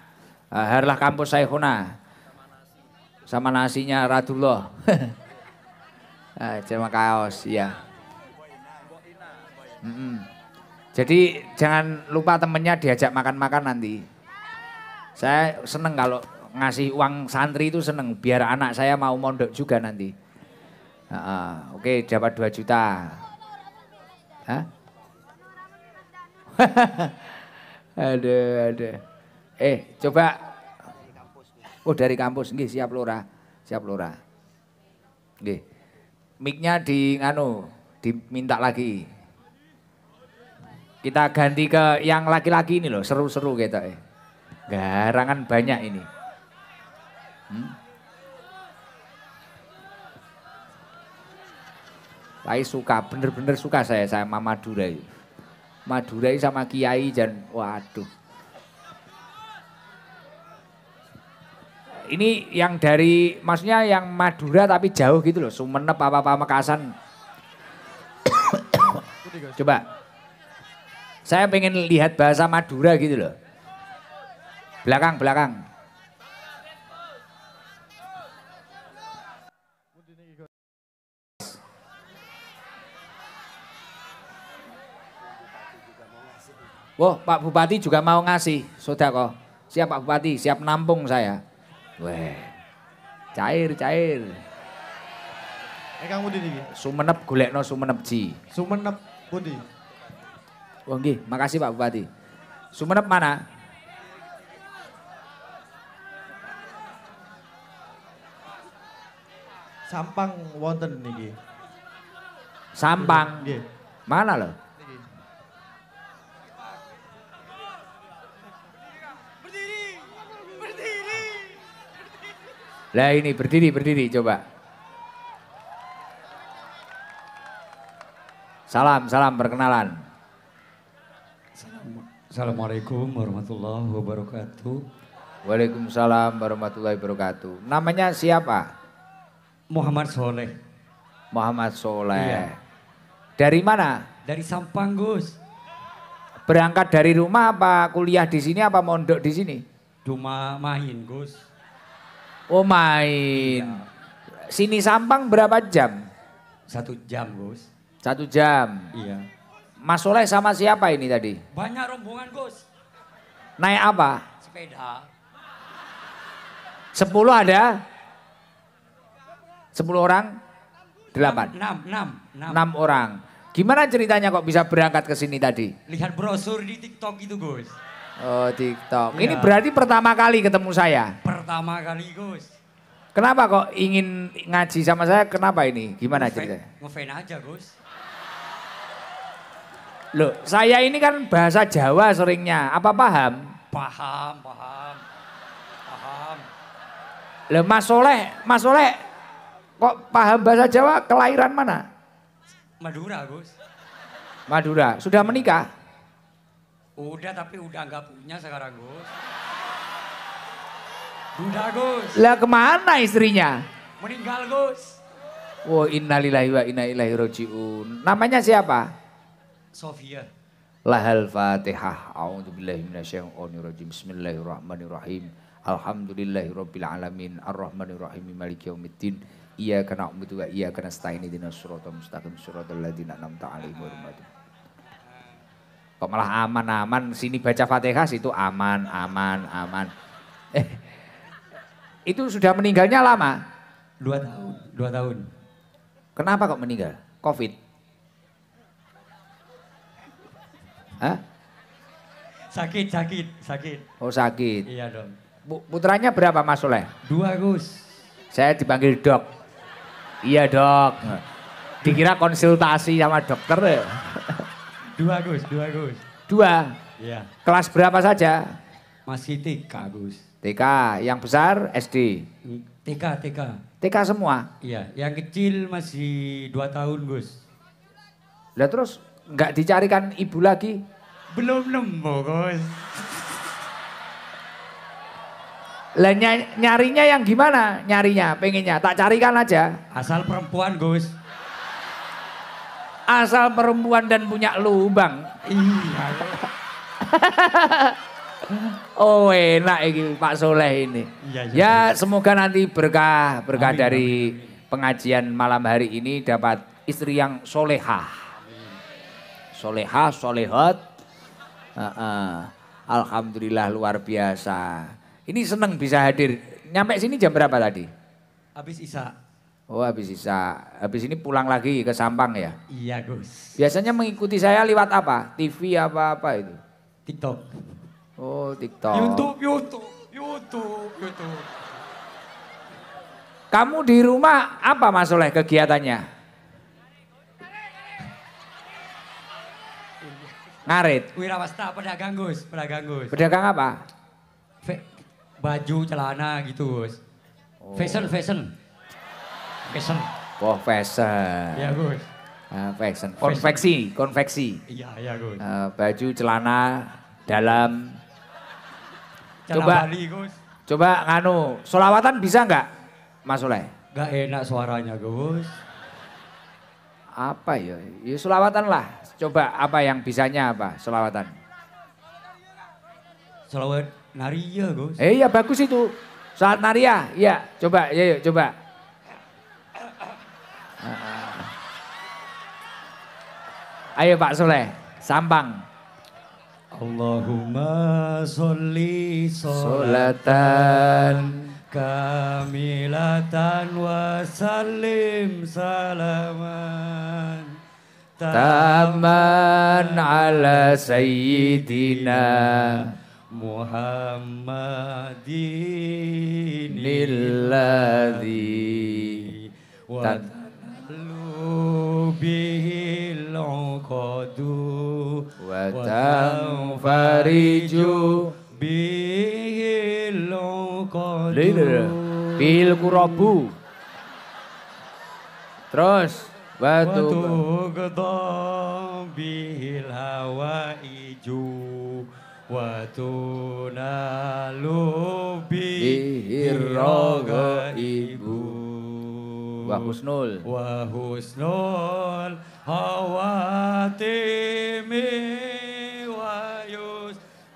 Harlah kampus Syekhuna. Sama nasinya Radullah. Cuma kaos, ya. Jadi jangan lupa temennya diajak makan-makan nanti. Saya seneng kalau ngasih uang santri itu seneng, biar anak saya mau mondok juga nanti. Oke, dapat 2 juta. Hah? Aduh. Coba. Oh dari kampus, nggih siap Lora. Nggih. Mic-nya diminta lagi. Kita ganti ke yang laki-laki ini loh, seru-seru gitu. Garangan banyak ini. Saya suka, bener-bener suka saya sama Madura. Madura sama Kiai dan waduh. Ini yang dari, maksudnya yang Madura tapi jauh gitu loh, Sumenep apa Pamekasan. Coba, saya pengen lihat bahasa Madura gitu loh. Belakang. Wah, Pak Bupati juga mau ngasih sodako. Siap Pak Bupati, siap nampung saya. Weh, cair. Kang Budi niki. Sumenep golekno Sumenep Ji. Sumenep Budi. Oh nggih, makasih Pak Bupati. Sumenep mana? Sampang wonten niki. Sampang. Nggih. Mana loh? Niki. Lah ini berdiri coba. Salam perkenalan. Assalamualaikum warahmatullahi wabarakatuh. Waalaikumsalam warahmatullahi wabarakatuh. Namanya siapa? Muhammad Soleh. Muhammad Soleh. Iya. Dari mana? Dari Sampang, Gus. Berangkat dari rumah apa kuliah di sini apa mondok di sini? Cuma main, Gus. Oh main. Sini Sampang berapa jam? 1 jam, Gus. 1 jam. Iya. Mas Soleh sama siapa ini tadi? Banyak rombongan, Gus. Naik apa? Sepeda. 10 ada? 10 orang? 8? 6 orang. Gimana ceritanya kok bisa berangkat ke sini tadi? Lihat brosur di TikTok itu, Gus. Oh TikTok. Iya. Ini berarti pertama kali ketemu saya. Pertama kali, Gus. Kenapa kok ingin ngaji sama saya? Kenapa ini? Gimana ceritanya? Ngefan aja, Gus. Loh, saya ini kan bahasa Jawa seringnya. Apa paham? Paham. Loh, Mas Soleh kok paham bahasa Jawa? Kelahiran mana? Madura, Gus. Madura. Sudah menikah? Udah, tapi udah nggak punya sekarang, Gus. Udah, Gus. Lah kemana istrinya? Meninggal, Gus. Oh innalillahi wa inna ilaihi rajiun. Namanya siapa? Sofia. Lahal Fatihah. A'udzubillahi minasyaitonirrajim. Bismillahirrahmanirrahim. Alhamdulillahirabbil alamin. Arrahmanirrahim. Maliki yaumiddin. Iyyaka na'budu wa iyyaka nasta'in. Ihdinas siratal mustaqim. Siratal ladzina an'amta 'alaihim ghairil maghdubi. Kok malah aman-aman, sini baca Fatihah situ aman. Itu sudah meninggalnya lama? 2 tahun. 2 tahun. Kenapa kok meninggal? Covid? Hah? Sakit. Oh sakit. Iya dong. Putranya berapa Mas Soleh? 2, Gus. Saya dipanggil dok. Iya dok. Dikira konsultasi sama dokter ya? 2, Gus. 2. Iya. Kelas berapa saja? Masih TK, Gus. TK. Yang besar SD? TK. TK semua? Iya. Yang kecil masih 2 tahun, Gus. Lah terus nggak dicarikan ibu lagi? Belum nemu, Gus. Lah nyarinya yang gimana? Nyarinya, pengennya? Tak carikan aja. Asal perempuan, Gus. Asal perempuan dan punya lubang. Iya. Oh enak ini Pak Soleh ini. Iya. Ya semoga nanti berkah Amin, dari pengajian malam hari ini dapat istri yang solehah. Solehot. Alhamdulillah luar biasa. Ini seneng bisa hadir. Nyampe sini jam berapa tadi? Habis Isa. Oh habis Isa. Habis ini pulang lagi ke Sampang ya? Iya, Gus. Biasanya mengikuti saya lewat apa? TV apa itu? TikTok. Oh TikTok. YouTube. Kamu di rumah apa Mas Soleh kegiatannya? Ngarit. Wirawasta pedagang, Gus. Pedagang apa? Baju, celana gitu, Gus. Oh. Fashion. Oh fashion. Iya, Gus. Fashion. Konveksi. Iya, Gus. Baju, celana, dalam. Celana Bali, Gus. Coba nganu, solawatan bisa nggak Mas Soleh? Gak enak suaranya, Gus. Apa ya? Ya solawatan lah. Coba apa yang bisanya apa solawatan? Selawat nari ya, Gus. Iya bagus itu. Saat naria, iya coba, yuk coba. Ayo Pak Soleh, Sampang. Allahumma sholli Sholatan kamilatan wa sallim salaman taman ala sayyidina Muhammadin nilladzi wa talu bihil uqadu wa tanfariju bihil uqadu bil kurabu. Terus batu Watu bihil hawaiju Watu nalu bihir ibu wa husnul hawatimi wa yustasqal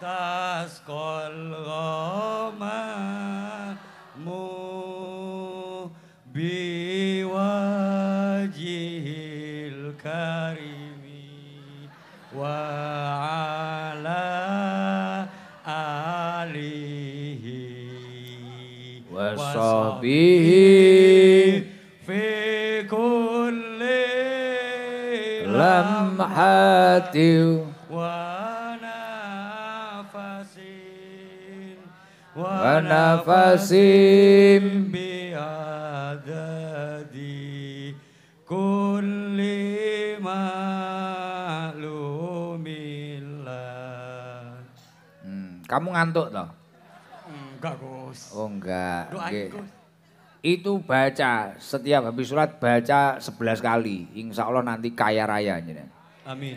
ghamamu biwajhil karimi wa ala alihi wa sahbihi fi kulli lamhati wa nafasin wa nafasim biadadi kulli ma'lumillah. Kamu ngantuk toh? Enggak, Gus. Oh enggak. Doain, Nggih. Gus. Itu baca setiap habis surat baca 11 kali. Insya Allah nanti kaya raya. Amin,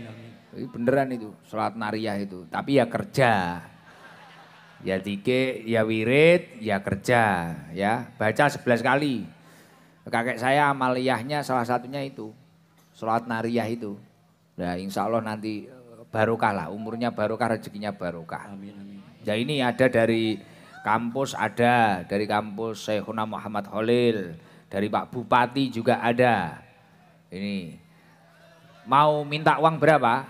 amin. Ini beneran itu sholat nariyah itu. Tapi ya kerja. Ya dike, ya wirid, ya kerja. Ya baca 11 kali. Kakek saya amaliyahnya salah satunya itu. Sholat nariyah itu. Nah insya Allah nanti barokah lah. Umurnya barokah, rezekinya barokah. Amin, amin. Ya ini ada dari kampus, ada dari kampus Syekhuna Muhammad Khalil, dari Pak Bupati juga ada. Ini mau minta uang berapa?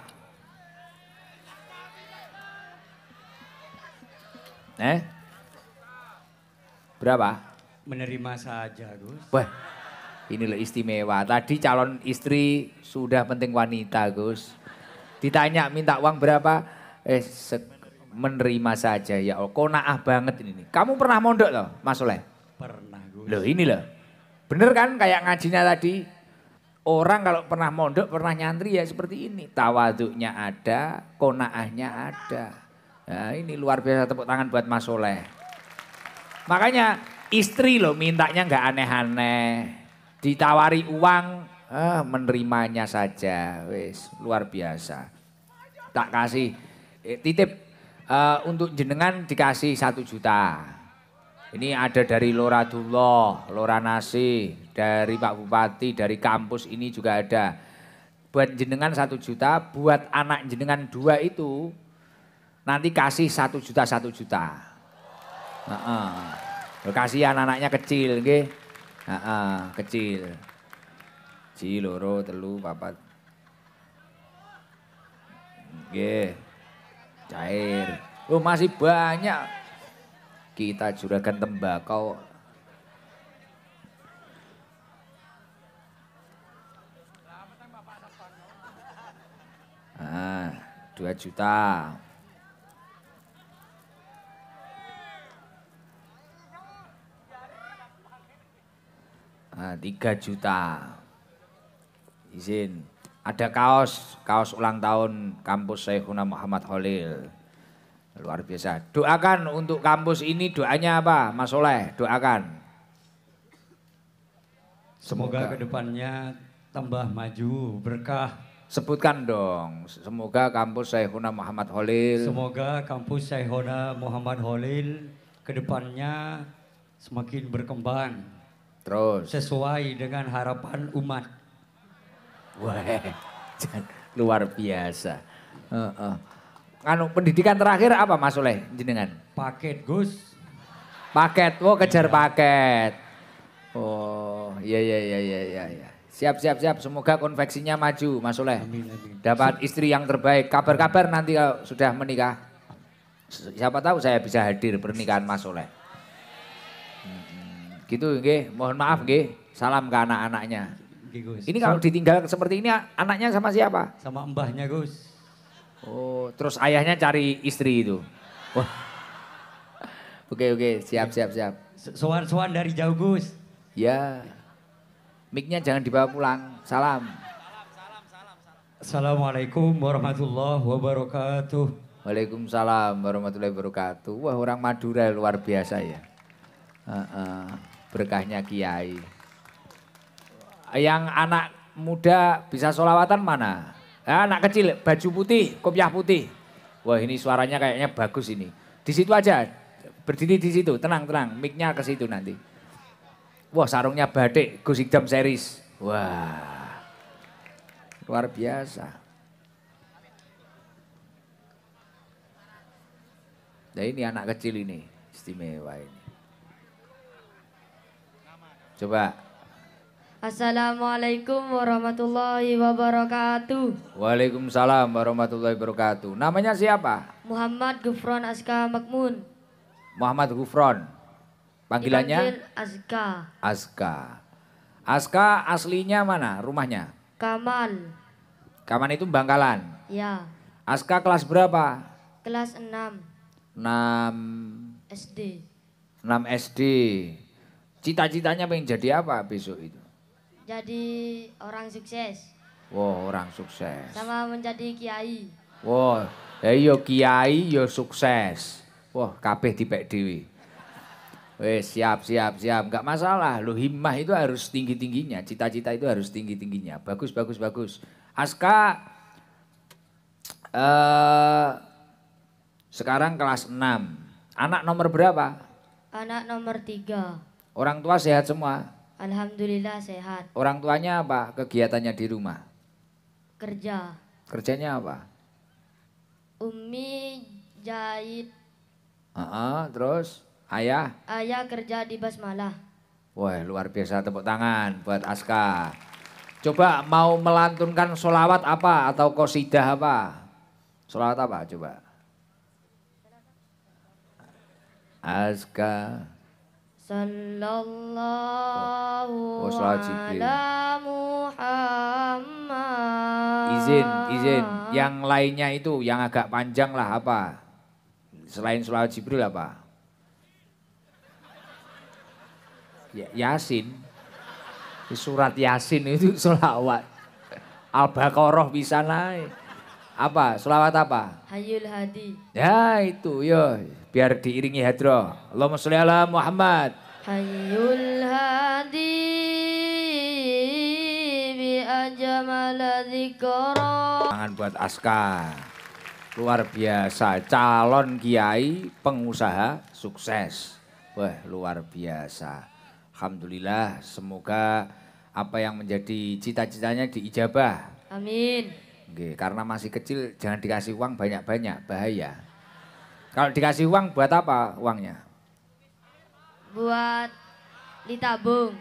Berapa? Menerima saja, Gus. Wah, ini loh istimewa. Tadi calon istri sudah penting wanita, Gus. Ditanya minta uang berapa? Menerima saja ya Allah. Qanaah banget ini. Kamu pernah mondok loh, Mas Soleh? Pernah, Gus. Loh ini loh. Bener kan kayak ngajinya tadi? Orang kalau pernah mondok, pernah nyantri ya seperti ini. Tawaduknya ada, qanaahnya ada. Nah ini luar biasa, tepuk tangan buat Mas Soleh. Makanya istri loh mintanya nggak aneh-aneh. Ditawari uang, menerimanya saja. Wis luar biasa. Tak kasih, titip. Untuk jenengan dikasih 1 juta. Ini ada dari Loradullah, Loranasi, dari Pak Bupati, dari kampus ini juga ada. Buat jenengan 1 juta, buat anak jenengan 2 itu nanti kasih 1 juta 1 juta. Kasihan anaknya kecil, nggih. Kecil. Ji loro telu papat. Nggih. Cair. Oh masih banyak. Kita juragan tembakau. Ah, 2 juta. Ah, 3 juta. Izin. Ada kaos ulang tahun kampus Syekhuna Muhammad Khalil. Luar biasa. Doakan untuk kampus ini, doanya apa Mas Soleh? Doakan. Semoga kedepannya tambah maju, berkah. Sebutkan dong. Semoga kampus Syekhuna Muhammad Khalil. Semoga kampus Syekhuna Muhammad Khalil kedepannya semakin berkembang. Terus. Sesuai dengan harapan umat. Wah, luar biasa. Anu pendidikan terakhir apa Mas Soleh jenengan? Paket, Gus. Paket, kejar paket. Oh, iya. Siap, siap, siap. Semoga konveksinya maju, Mas Soleh. Amin, amin. Dapat istri yang terbaik. Kabar-kabar nanti kalau sudah menikah. Siapa tahu saya bisa hadir pernikahan Mas Soleh. Gitu, nggih. Mohon maaf, nggih. Salam ke anak-anaknya. Oke, Gus. Ini kalau ditinggal seperti ini anaknya sama siapa? Sama mbahnya, Gus. Oh, terus ayahnya cari istri itu. Wah. Oke, oke. Siap, siap, siap. Sowan-sowan dari jauh, Gus. Ya. Mic-nya jangan dibawa pulang. Salam. Assalamualaikum warahmatullahi wabarakatuh. Waalaikumsalam warahmatullahi wabarakatuh. Wah, orang Madura luar biasa ya. Berkahnya kiai. Yang anak muda bisa sholawatan mana? Anak kecil baju putih, kopiah putih. Wah, ini suaranya kayaknya bagus ini. Di situ aja. Berdiri di situ, tenang, tenang. Mic-nya ke situ nanti. Wah, sarungnya batik, Gus Ikdam series. Wah, luar biasa. Nah ini anak kecil ini, istimewa ini. Coba. Assalamualaikum warahmatullahi wabarakatuh. Waalaikumsalam warahmatullahi wabarakatuh. Namanya siapa? Muhammad Gufron Aska Makmun. Muhammad Gufron. Panggilannya? Dipanggil Aska. Aska. Aska aslinya mana rumahnya? Kamal. Kaman itu Bangkalan. Ya. Aska kelas berapa? Kelas 6 6 SD. 6 SD. Cita-citanya pengen jadi apa besok itu? Jadi orang sukses. Wah, orang sukses. Sama menjadi kiai. Wah, yo kiai yo sukses. Wah, kabeh dipek dhewe. Wes siap, siap, siap. Enggak masalah. Lo himmah itu harus tinggi-tingginya. Cita-cita itu harus tinggi-tingginya. Bagus, bagus, bagus. Aska sekarang kelas 6. Anak nomor berapa? Anak nomor 3. Orang tua sehat semua? Alhamdulillah sehat. Orang tuanya apa? Kegiatannya di rumah? Kerja. Kerjanya apa? Umi jahit. Terus ayah? Ayah kerja di basmalah. Wah, luar biasa, tepuk tangan buat Aska. Coba mau melantunkan sholawat apa atau qosidah apa? Sholawat apa coba? Aska. Sallallahu sholawat Jibril. ala Muhammad. Izin. Yang lainnya itu yang agak panjang lah apa? Selain sholawat Jibril apa? Yasin. Surat Yasin itu sholawat. Al-Baqarah bisa naik. Apa? Sholawat apa? Hayul Hadi. Ya itu yo. Biar diiringi hadroh. Allahumma sholli ala Muhammad. Hayul Hadi bi ajmal dzikra. Tangan buat Aska. Luar biasa. Calon kiai pengusaha sukses. Wah, luar biasa. Alhamdulillah, semoga apa yang menjadi cita-citanya diijabah. Amin. Oke, karena masih kecil jangan dikasih uang banyak-banyak, bahaya. Kalau dikasih uang buat apa uangnya? Buat ditabung.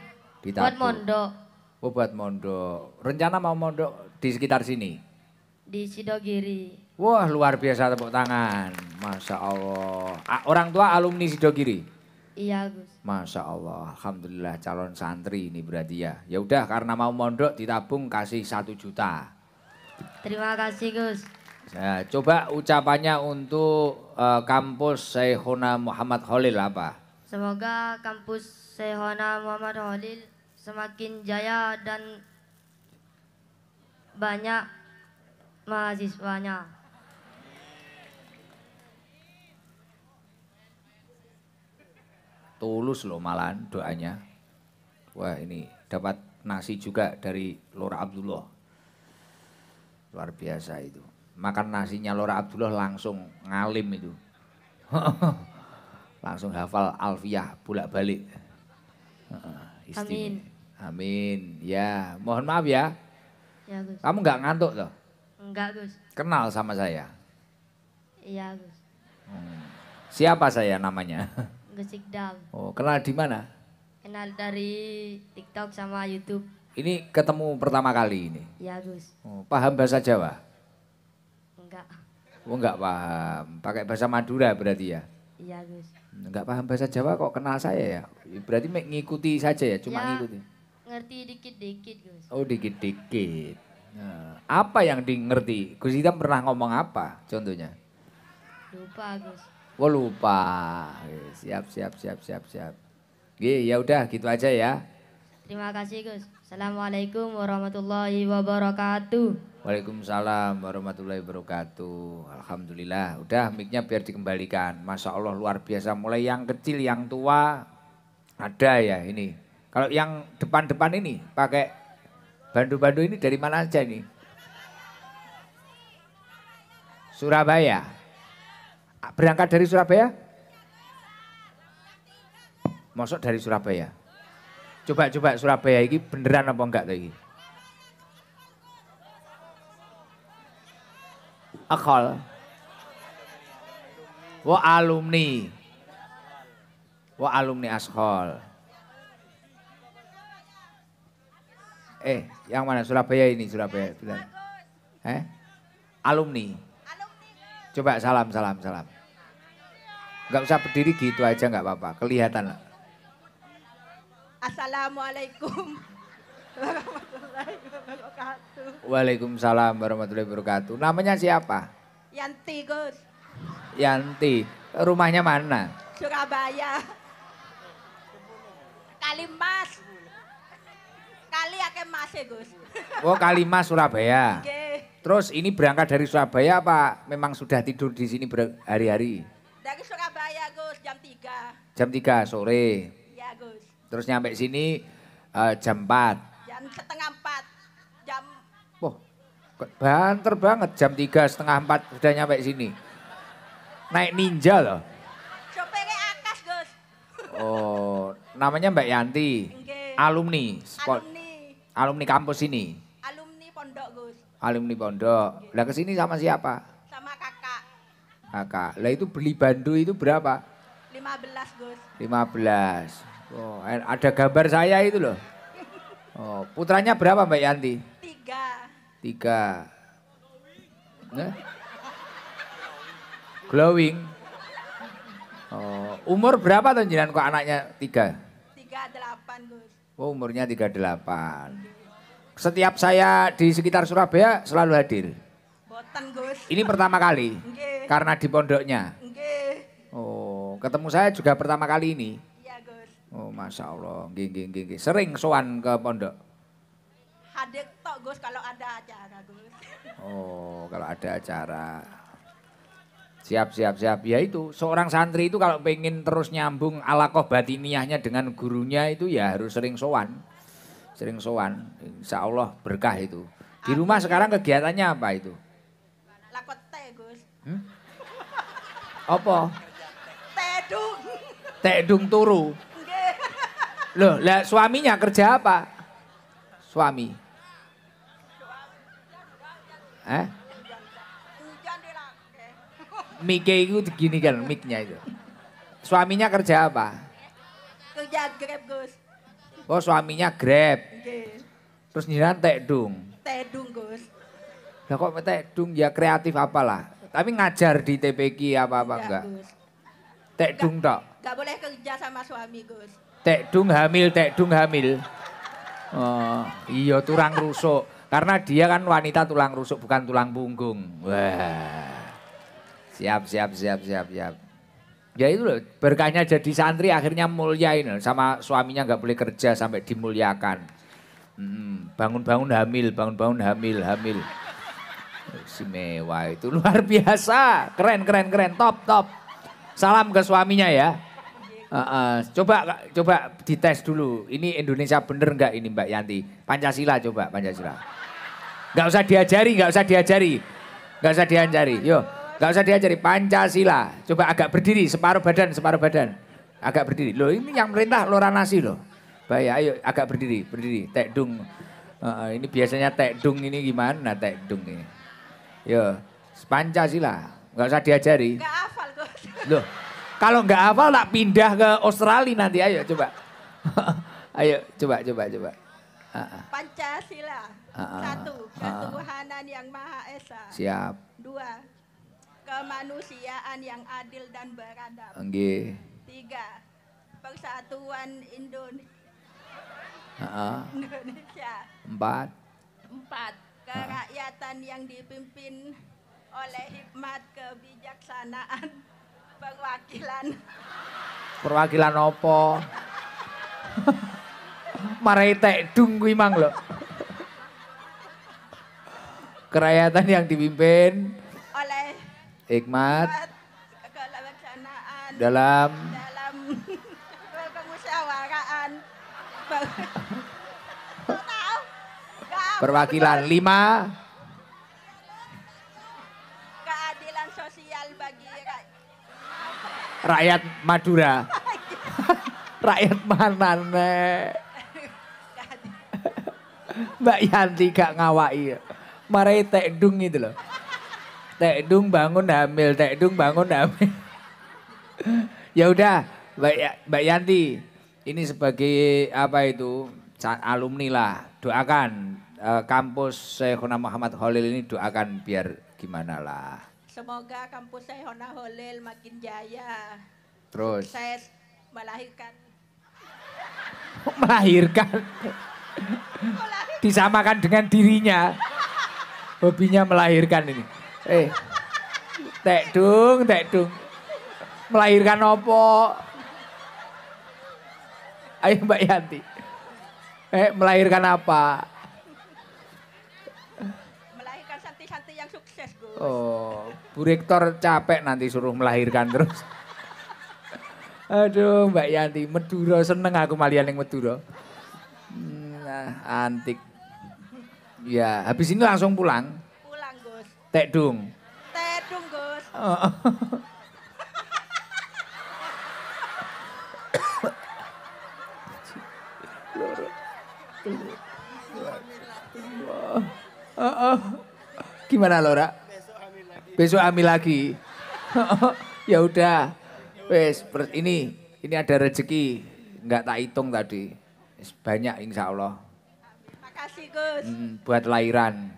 Ditabung. Buat mondok Oh, buat mondok. Rencana mau mondok di sekitar sini? di Sidogiri. Wah, luar biasa, tepuk tangan. Masya Allah. Orang tua alumni Sidogiri? Iya, Gus. Masya Allah, alhamdulillah calon santri ini berarti ya. Ya udah karena mau mondok ditabung kasih 1 juta. Terima kasih, Gus. Nah, coba ucapannya untuk kampus Syekhona Muhammad Khalil apa? Semoga kampus Syekhona Muhammad Khalil semakin jaya dan banyak mahasiswanya. Tulus loh malahan doanya. Wah ini dapat nasi juga dari Lora Abdullah. Luar biasa itu. Makan nasinya Lora Abdullah langsung ngalim itu. Langsung hafal alfiyah bolak-balik. Amin. Amin. Ya, mohon maaf ya. Ya, Gus. Kamu nggak ngantuk toh? Enggak, Gus. Kenal sama saya. Iya, Gus. Siapa saya namanya? Gus Ikdam. Oh, kenal di mana? Kenal dari TikTok sama YouTube. Ini ketemu pertama kali ini? Iya Gus. Oh, paham bahasa Jawa? Enggak. Oh enggak paham, pakai bahasa Madura berarti ya? Iya Gus. Enggak paham bahasa Jawa kok kenal saya ya? Berarti ngikuti saja ya, cuma Ya, ngikuti? ngerti dikit-dikit Gus. Oh dikit-dikit. Nah, apa yang di ngerti? Gus Hitam pernah ngomong apa contohnya? Lupa Gus. Oh lupa. Siap. Ya udah gitu aja ya. Terima kasih Gus. Assalamualaikum warahmatullahi wabarakatuh. Waalaikumsalam warahmatullahi wabarakatuh. Alhamdulillah. Udah mic-nya biar dikembalikan. Masya Allah luar biasa. Mulai yang kecil, yang tua ada ya ini. Kalau yang depan-depan ini pakai bandu-bandu ini dari mana aja nih? Surabaya. Berangkat dari Surabaya? Masuk dari Surabaya. Coba Surabaya ini beneran apa enggak tadi? Akal. Wah alumni. Wah alumni Ashol. Yang mana Surabaya ini Surabaya? Benar. Alumni. Coba salam. Enggak usah berdiri gitu aja enggak apa-apa. Kelihatan lah. Assalamualaikum warahmatullahi wabarakatuh. Waalaikumsalam warahmatullahi wabarakatuh. Namanya siapa? Yanti Gus, Yanti. Rumahnya mana? Surabaya. Kalimas. Kali ake Mas Gus. Oh Kalimas Surabaya. Nggih. Terus ini berangkat dari Surabaya apa memang sudah tidur di sini hari-hari? Dari Surabaya Gus jam 3. Jam 3 sore. Iya Gus. Terus nyampe sini jam 4. Jam setengah 4. Jam Wah, banter banget jam 3 setengah 4 sudah nyampe sini. Naik ninja loh. sopere akas Gus. Oh, namanya Mbak Yanti. Nggih. Alumni. Alumni. Alumni kampus ini. Alumni pondok Gus. Alumni pondok. Lah kesini sama siapa? Sama kakak. Kakak. Lah itu beli bandu itu berapa? 15 Gus. 15. Oh, ada gambar saya itu loh. Oh, putranya berapa Mbak Yanti? 3. Glowing. Oh, umur berapa tuh jenengan kok anaknya 3? 38 Gus. Oh, umurnya 38. Setiap saya di sekitar Surabaya selalu hadir. Boten Gus. Ini pertama kali Nggih. karena di pondoknya. Nggih. Oh, ketemu saya juga pertama kali ini. Iya Gus. Oh, Masya Allah. Nggih. Sering sowan ke pondok. Hadir tok Gus kalau ada acara Gus. Oh, kalau ada acara. Siap. Ya itu, seorang santri itu kalau pengen terus nyambung alaqah batiniyahnya dengan gurunya itu ya harus sering sowan. Insya Allah berkah itu. Di rumah sekarang kegiatannya apa itu? Lakot teh Gus. Apa? Tedung. Tekdung turu. Nggih. Loh, lah suaminya kerja apa? Suami. Hujan dirake. Mic itu gini kan, mic-nya itu. Suaminya kerja apa? Kerja Grab Gus. Oh, suaminya Grab. Nggih. Terus nyiran tekdung. Tedung Gus. Lah kok tekdung ya kreatif apalah. Tapi ngajar di TPQ apa-apa enggak? Gus. Tekdung tok. Gak boleh kerja sama suami Gus. Tekdung hamil. Oh, iya tulang rusuk. Karena dia kan wanita tulang rusuk bukan tulang punggung. Wah. Siap. Ya itu loh, berkahnya jadi santri akhirnya mulia ini. Sama suaminya nggak boleh kerja sampai dimuliakan. Bangun-bangun hamil. Istimewa itu luar biasa. Keren. Top. Salam ke suaminya ya. Coba dites dulu. Ini Indonesia bener nggak ini Mbak Yanti? Pancasila. Nggak usah diajari. Yo, nggak usah diajari Pancasila. Coba agak berdiri, separuh badan. Agak berdiri. Loh ini yang merintah Lora Nasi loh. Baik, ayo agak berdiri. Tekdung. Ini biasanya tekdung ini gimana tekdung ini? Yo, Pancasila. Nggak usah diajari. Gak hafal Gus. Loh, kalau nggak hafal tak pindah ke Australia nanti. Ayo coba. Ayo coba. Pancasila. Satu, ketuhanan yang Maha Esa. Siap. Dua, kemanusiaan yang adil dan beradab. Nggih. Tiga, persatuan Indonesia. 4. Empat, kerakyatan yang dipimpin oleh hikmat kebijaksanaan perwakilan. Perwakilan apa? Marai tek dung kuwi mang lho. Kerakyatan yang dipimpin Oleh hikmat kebijaksanaan dalam kemusyawaraan. Tahu? perwakilan 5 Keadilan sosial bagi rakyat Madura. Rakyat mana nek? Mbak Yanti gak ngawaki. Marai tek dung itu loh. Tek dung bangun hamil, tek dung bangun hamil. Ya udah, Mbak Yanti, ini sebagai apa itu alumni lah, doakan kampus Syekhona Muhammad Khalil ini, doakan biar gimana lah. Semoga kampus Syekhona Khalil makin jaya. Terus Sukses melahirkan. Melahirkan. Disamakan dengan dirinya. Hobinya melahirkan ini. Tek dung. Melahirkan apa? Ayo Mbak Yanti. Melahirkan apa? Melahirkan santri-santri yang sukses, Gus. Oh, Bu Rektor capek nanti suruh melahirkan terus. Aduh Mbak Yanti, Madura seneng aku malian yang Madura. Antik. Ya, habis ini langsung pulang. Pulang, Gus. Tek dung. Tedung, Gus. Gimana Lora? Besok hamil lagi. Ya udah. Wes, ini ada rezeki. Enggak tak hitung tadi. Banyak insya Allah. Makasih, Gus. Buat lahiran.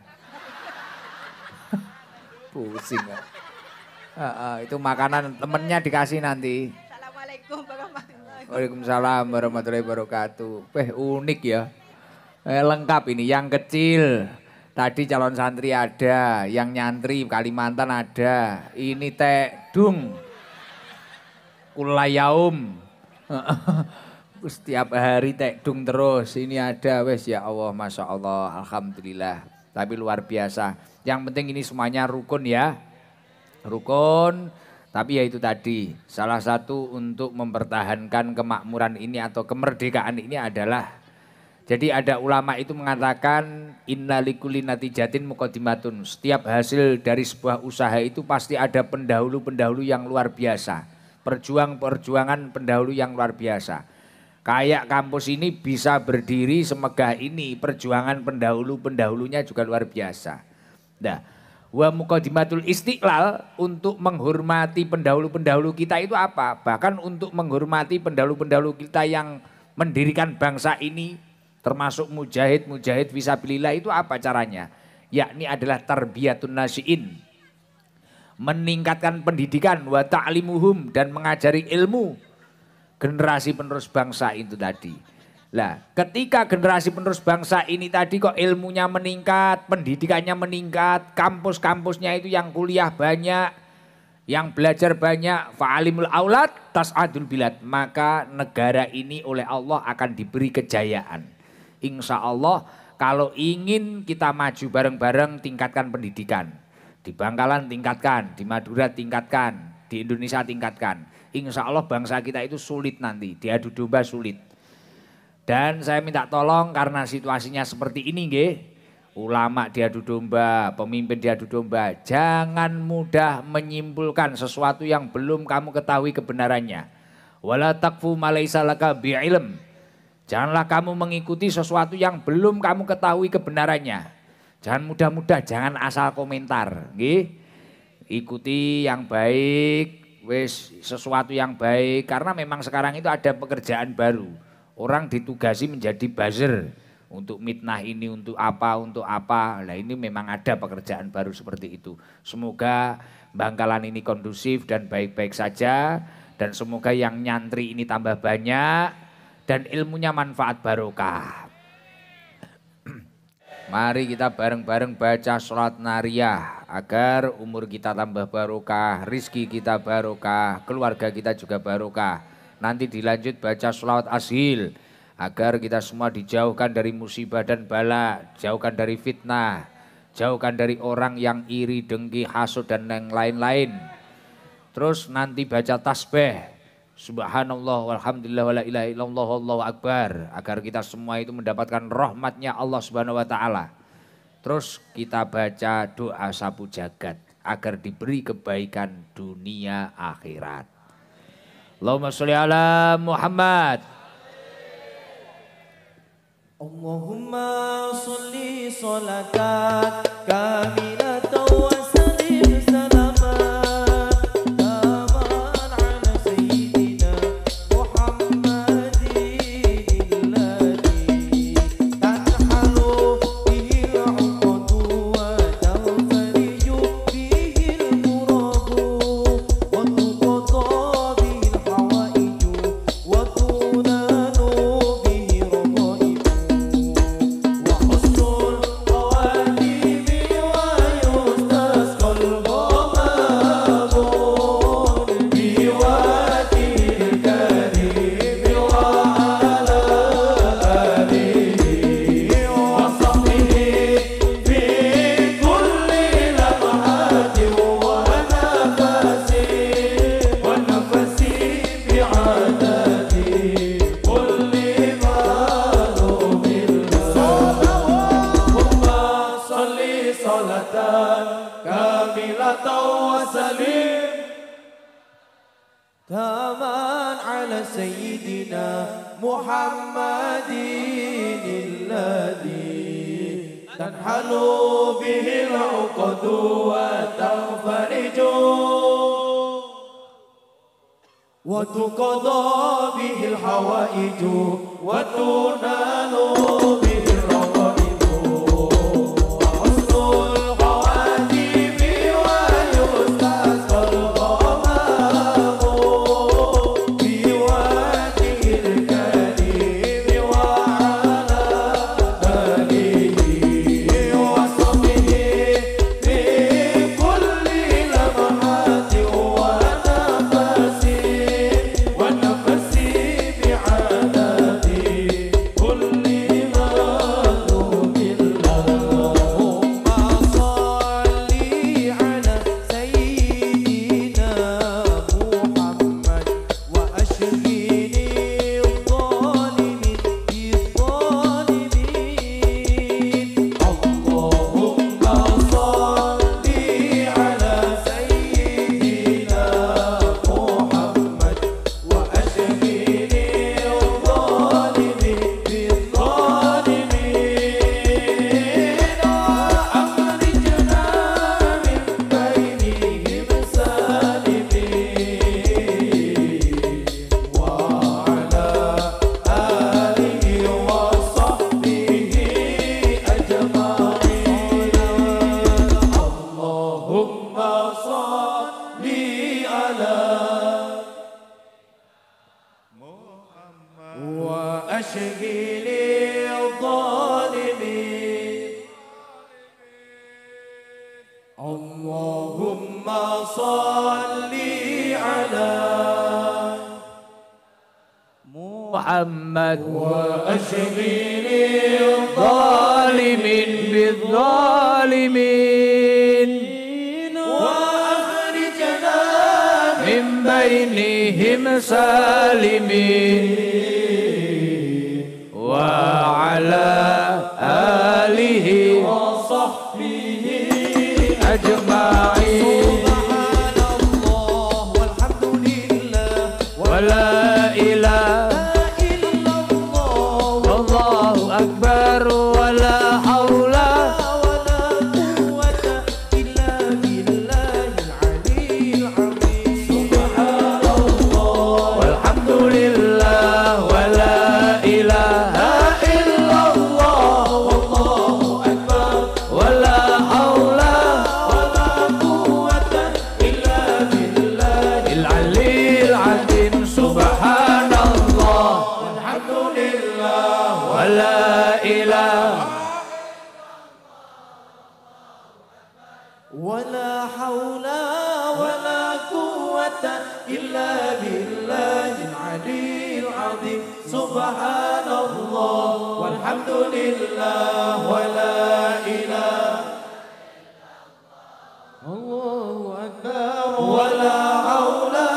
Pusing. Itu makanan temennya dikasih nanti. Assalamualaikum warahmatullahi wabarakatuh. Waalaikumsalam warahmatullahi wabarakatuh. Unik ya. Lengkap ini, yang kecil. Tadi calon santri ada, yang nyantri Kalimantan ada. Ini tek dung. Kulayaum. Setiap hari tek dung terus. Ini ada wes ya Allah, Masya Allah, Alhamdulillah. Tapi luar biasa. Yang penting ini semuanya rukun ya. Rukun. Tapi ya itu tadi, salah satu untuk mempertahankan kemakmuran ini atau kemerdekaan ini adalah, jadi ada ulama itu mengatakan inna likulli natijatin muqaddimatun. Setiap hasil dari sebuah usaha itu pasti ada pendahulu-pendahulu yang luar biasa. Perjuangan pendahulu yang luar biasa. Kayak kampus ini bisa berdiri semegah ini, perjuangan pendahulu-pendahulunya juga luar biasa. Nah, wa muqaddimatul istiqlal, untuk menghormati pendahulu-pendahulu kita itu apa? Bahkan untuk menghormati pendahulu-pendahulu kita yang mendirikan bangsa ini, termasuk mujahid-mujahid fisabilillah, itu apa caranya? Yakni adalah tarbiyatun nasiin. Meningkatkan pendidikan, wa ta'limuhum, dan mengajari ilmu generasi penerus bangsa itu tadi. Lah, ketika generasi penerus bangsa ini tadi kok ilmunya meningkat, pendidikannya meningkat, kampus-kampusnya itu yang kuliah banyak, yang belajar banyak, fa'alimul aulad tas'adul bilad, maka negara ini oleh Allah akan diberi kejayaan. Insya Allah kalau ingin kita maju bareng-bareng, tingkatkan pendidikan. Di Bangkalan tingkatkan, di Madura tingkatkan, di Indonesia tingkatkan. Insya Allah bangsa kita itu sulit nanti, diadu domba sulit. Dan saya minta tolong karena situasinya seperti ini nggih, ulama diadu domba, pemimpin diadu domba, jangan mudah menyimpulkan sesuatu yang belum kamu ketahui kebenarannya. Wala taqfu ma laisa laka bi'ilm. Janganlah kamu mengikuti sesuatu yang belum kamu ketahui kebenarannya. Jangan mudah-mudah, jangan asal komentar, nggih. Ikuti yang baik, wis sesuatu yang baik, karena memang sekarang itu ada pekerjaan baru. Orang ditugasi menjadi buzzer, untuk mitnah ini untuk apa. Nah ini memang ada pekerjaan baru seperti itu. Semoga Bangkalan ini kondusif dan baik-baik saja, dan semoga yang nyantri ini tambah banyak dan ilmunya manfaat barokah. Mari kita bareng-bareng baca sholat nariyah agar umur kita tambah barokah, rizki kita barokah, keluarga kita juga barokah. Nanti dilanjut baca sholawat ashil agar kita semua dijauhkan dari musibah dan bala, jauhkan dari fitnah, jauhkan dari orang yang iri, dengki, hasud dan yang lain-lain. Terus nanti baca tasbih, subhanallah walhamdulillah wala ilaha illallah wallahu akbar, agar kita semua itu mendapatkan rahmatnya Allah Subhanahu wa taala. Terus kita baca doa sapu jagat agar diberi kebaikan dunia akhirat. Allahumma sholli ala Muhammad. Allahumma sholli sholatan kamilatan wa sallim salaman taman ala sayyidina Muhammadin alladhi tanhalu bihi al-uqadu wa tanfariju bihi al-kurabu wa tuqada bihi al-hawaiju wa tunanu bihi raqaibu. Taman ala sayyidina Muhammadin alladhi tanhalu bihi al-uqadu wa tanfariju wa tuqada bihi al-hawaiju wa tunalu bihi al-raqaibu wa husnul khawatimi wa yustasqal ghamamu biwajhil karim wa ala alihi wa sahbihi bi kulli lamhati wa nafasi bi'adadi kulli maghlubin. Allahumma salli ala sayyidina Muhammad wa ashghini adh-dhalimin bi-dhalimin. Allahumma salli ala sayyidina Muhammad wa ashghini adh-dhalimin bi-dhalimin wa akhrijna min bainihim salimin wa ala alihi wa sahbihi ajma'in. Allahumma salli ala wa ashghili adh-dhalimin. Allahumma salli ala Muhammad wa ashghili zalimin bidzalimin wa akhrijna min bainihim salimin wa ala alihi wa sahbihi ajma'in. Subhanallah walhamdulillah Wa la ilaha illallah Allahu akbar wa la haula wa la quwwata illa billahil aliyyil azim. Subhanallah walhamdulillah wa la ilaha illallah subhanallah walhamdulillah wa la ilaha Allahu akbar wa la haula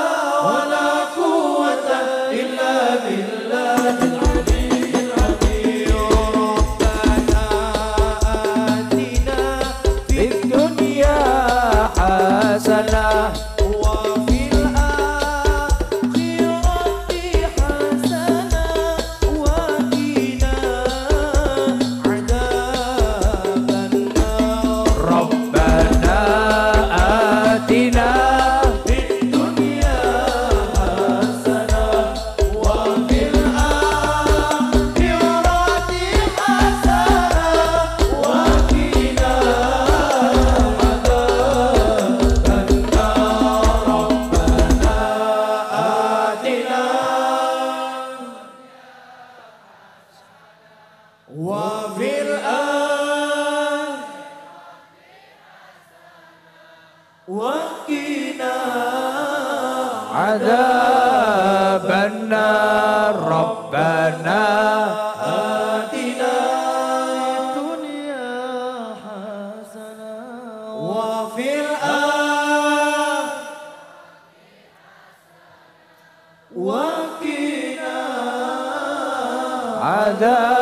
wa la quwwata illa billahil aliyyil azim. Rabbana atina fid dunya hasanah wa fil akhirati hasanah wa qina adzaban nar. Rabbana atina Fid dunya hasanah wa fil akhirati hasanah wa qina adzaban nar. Rabbana atina wa fil وقنا adzaban nar. Rabbana آتنا الدنيا حسنة وفي الآخرة وقنا adzaban